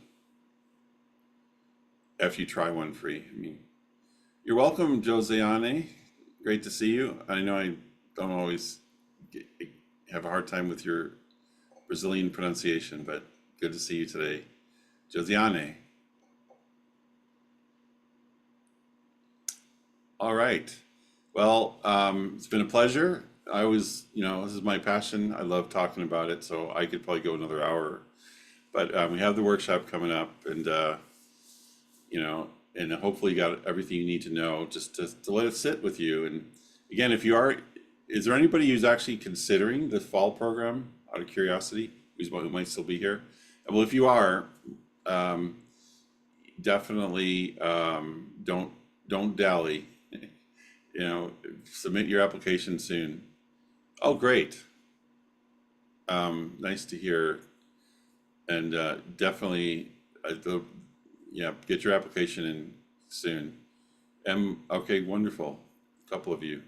After you try one free. I mean, you're welcome, Josiane. Great to see you. I know I don't always have a hard time with your Brazilian pronunciation, but good to see you today. Josiane. All right. Well, it's been a pleasure. I always, this is my passion. I love talking about it, so I could probably go another hour. But we have the workshop coming up, and and hopefully you got everything you need to know just to let it sit with you. And again, is there anybody who's actually considering the fall program out of curiosity, who might still be here? Well, if you are, definitely don't dally. Submit your application soon. Oh, great. Nice to hear. And definitely, get your application in soon. Okay, wonderful. A couple of you.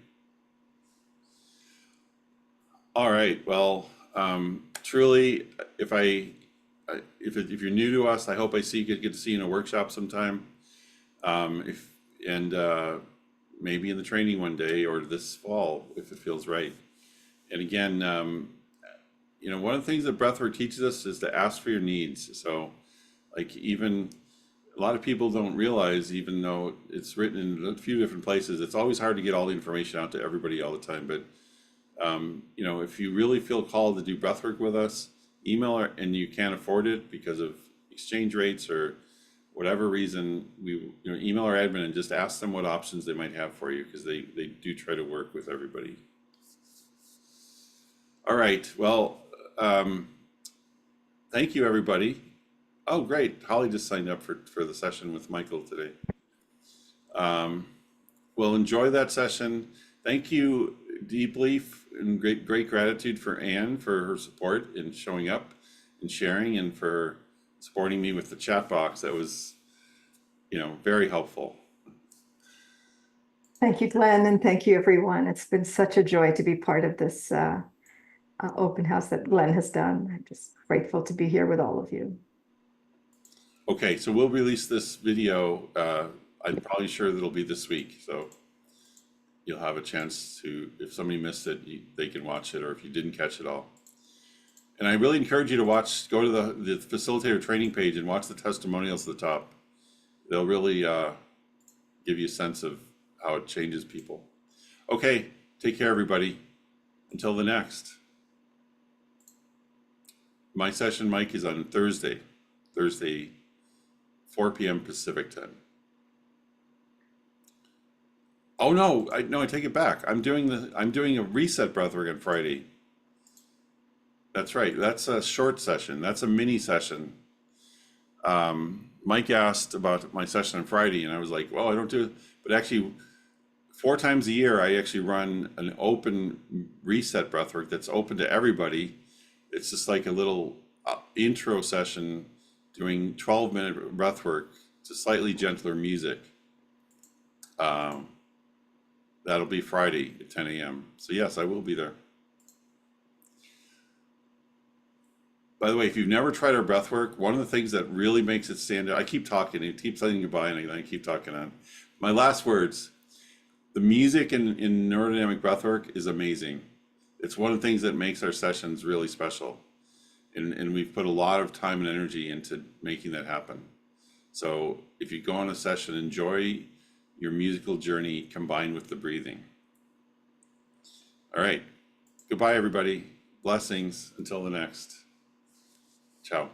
All right. Well, truly, if you're new to us, I hope I get to see you in a workshop sometime. Maybe in the training one day or this fall if it feels right. And again, one of the things that breathwork teaches us is to ask for your needs. So, like, even a lot of people don't realize, even though it's written in a few different places, it's always hard to get all the information out to everybody all the time. But if you really feel called to do breathwork with us, email her, and you can't afford it because of exchange rates or whatever reason, email our admin and just ask them what options they might have for you, because they do try to work with everybody. All right. Well, thank you, everybody. Oh, great. Holly just signed up for the session with Michael today. Well, enjoy that session. Thank you deeply and great gratitude for Anne for her support in showing up and sharing, and for supporting me with the chat box. That was, very helpful. Thank you, Glenn, and thank you, everyone. It's been such a joy to be part of this open house that Glenn has done. I'm just grateful to be here with all of you. Okay, so we'll release this video. I'm probably sure that'll be this week, so you'll have a chance to, if somebody missed it, they can watch it, or if you didn't catch it all. And I really encourage you to go to the Facilitator training page and watch the testimonials at the top. They'll really give you a sense of how it changes people. Okay, take care, everybody. Until the next. My session, Mike, is on Thursday, 4 p.m. Pacific time. Oh no, I take it back. I'm doing a reset breathwork on Friday. That's right. That's a short session. That's a mini session. Mike asked about my session on Friday, and I was like, well, I don't do it. But actually, 4 times a year, I actually run an open reset breathwork that's open to everybody. It's just like a little intro session doing 12-minute breathwork to slightly gentler music. That'll be Friday at 10 a.m. So yes, I will be there. By the way, if you've never tried our breathwork, one of the things that really makes it stand out, I keep talking, I keep saying goodbye, and I keep talking on. My last words, the music in NeuroDynamic breathwork is amazing. It's one of the things that makes our sessions really special. And we've put a lot of time and energy into making that happen. So if you go on a session, enjoy your musical journey combined with the breathing. All right. Goodbye, everybody. Blessings. Until the next. Ciao.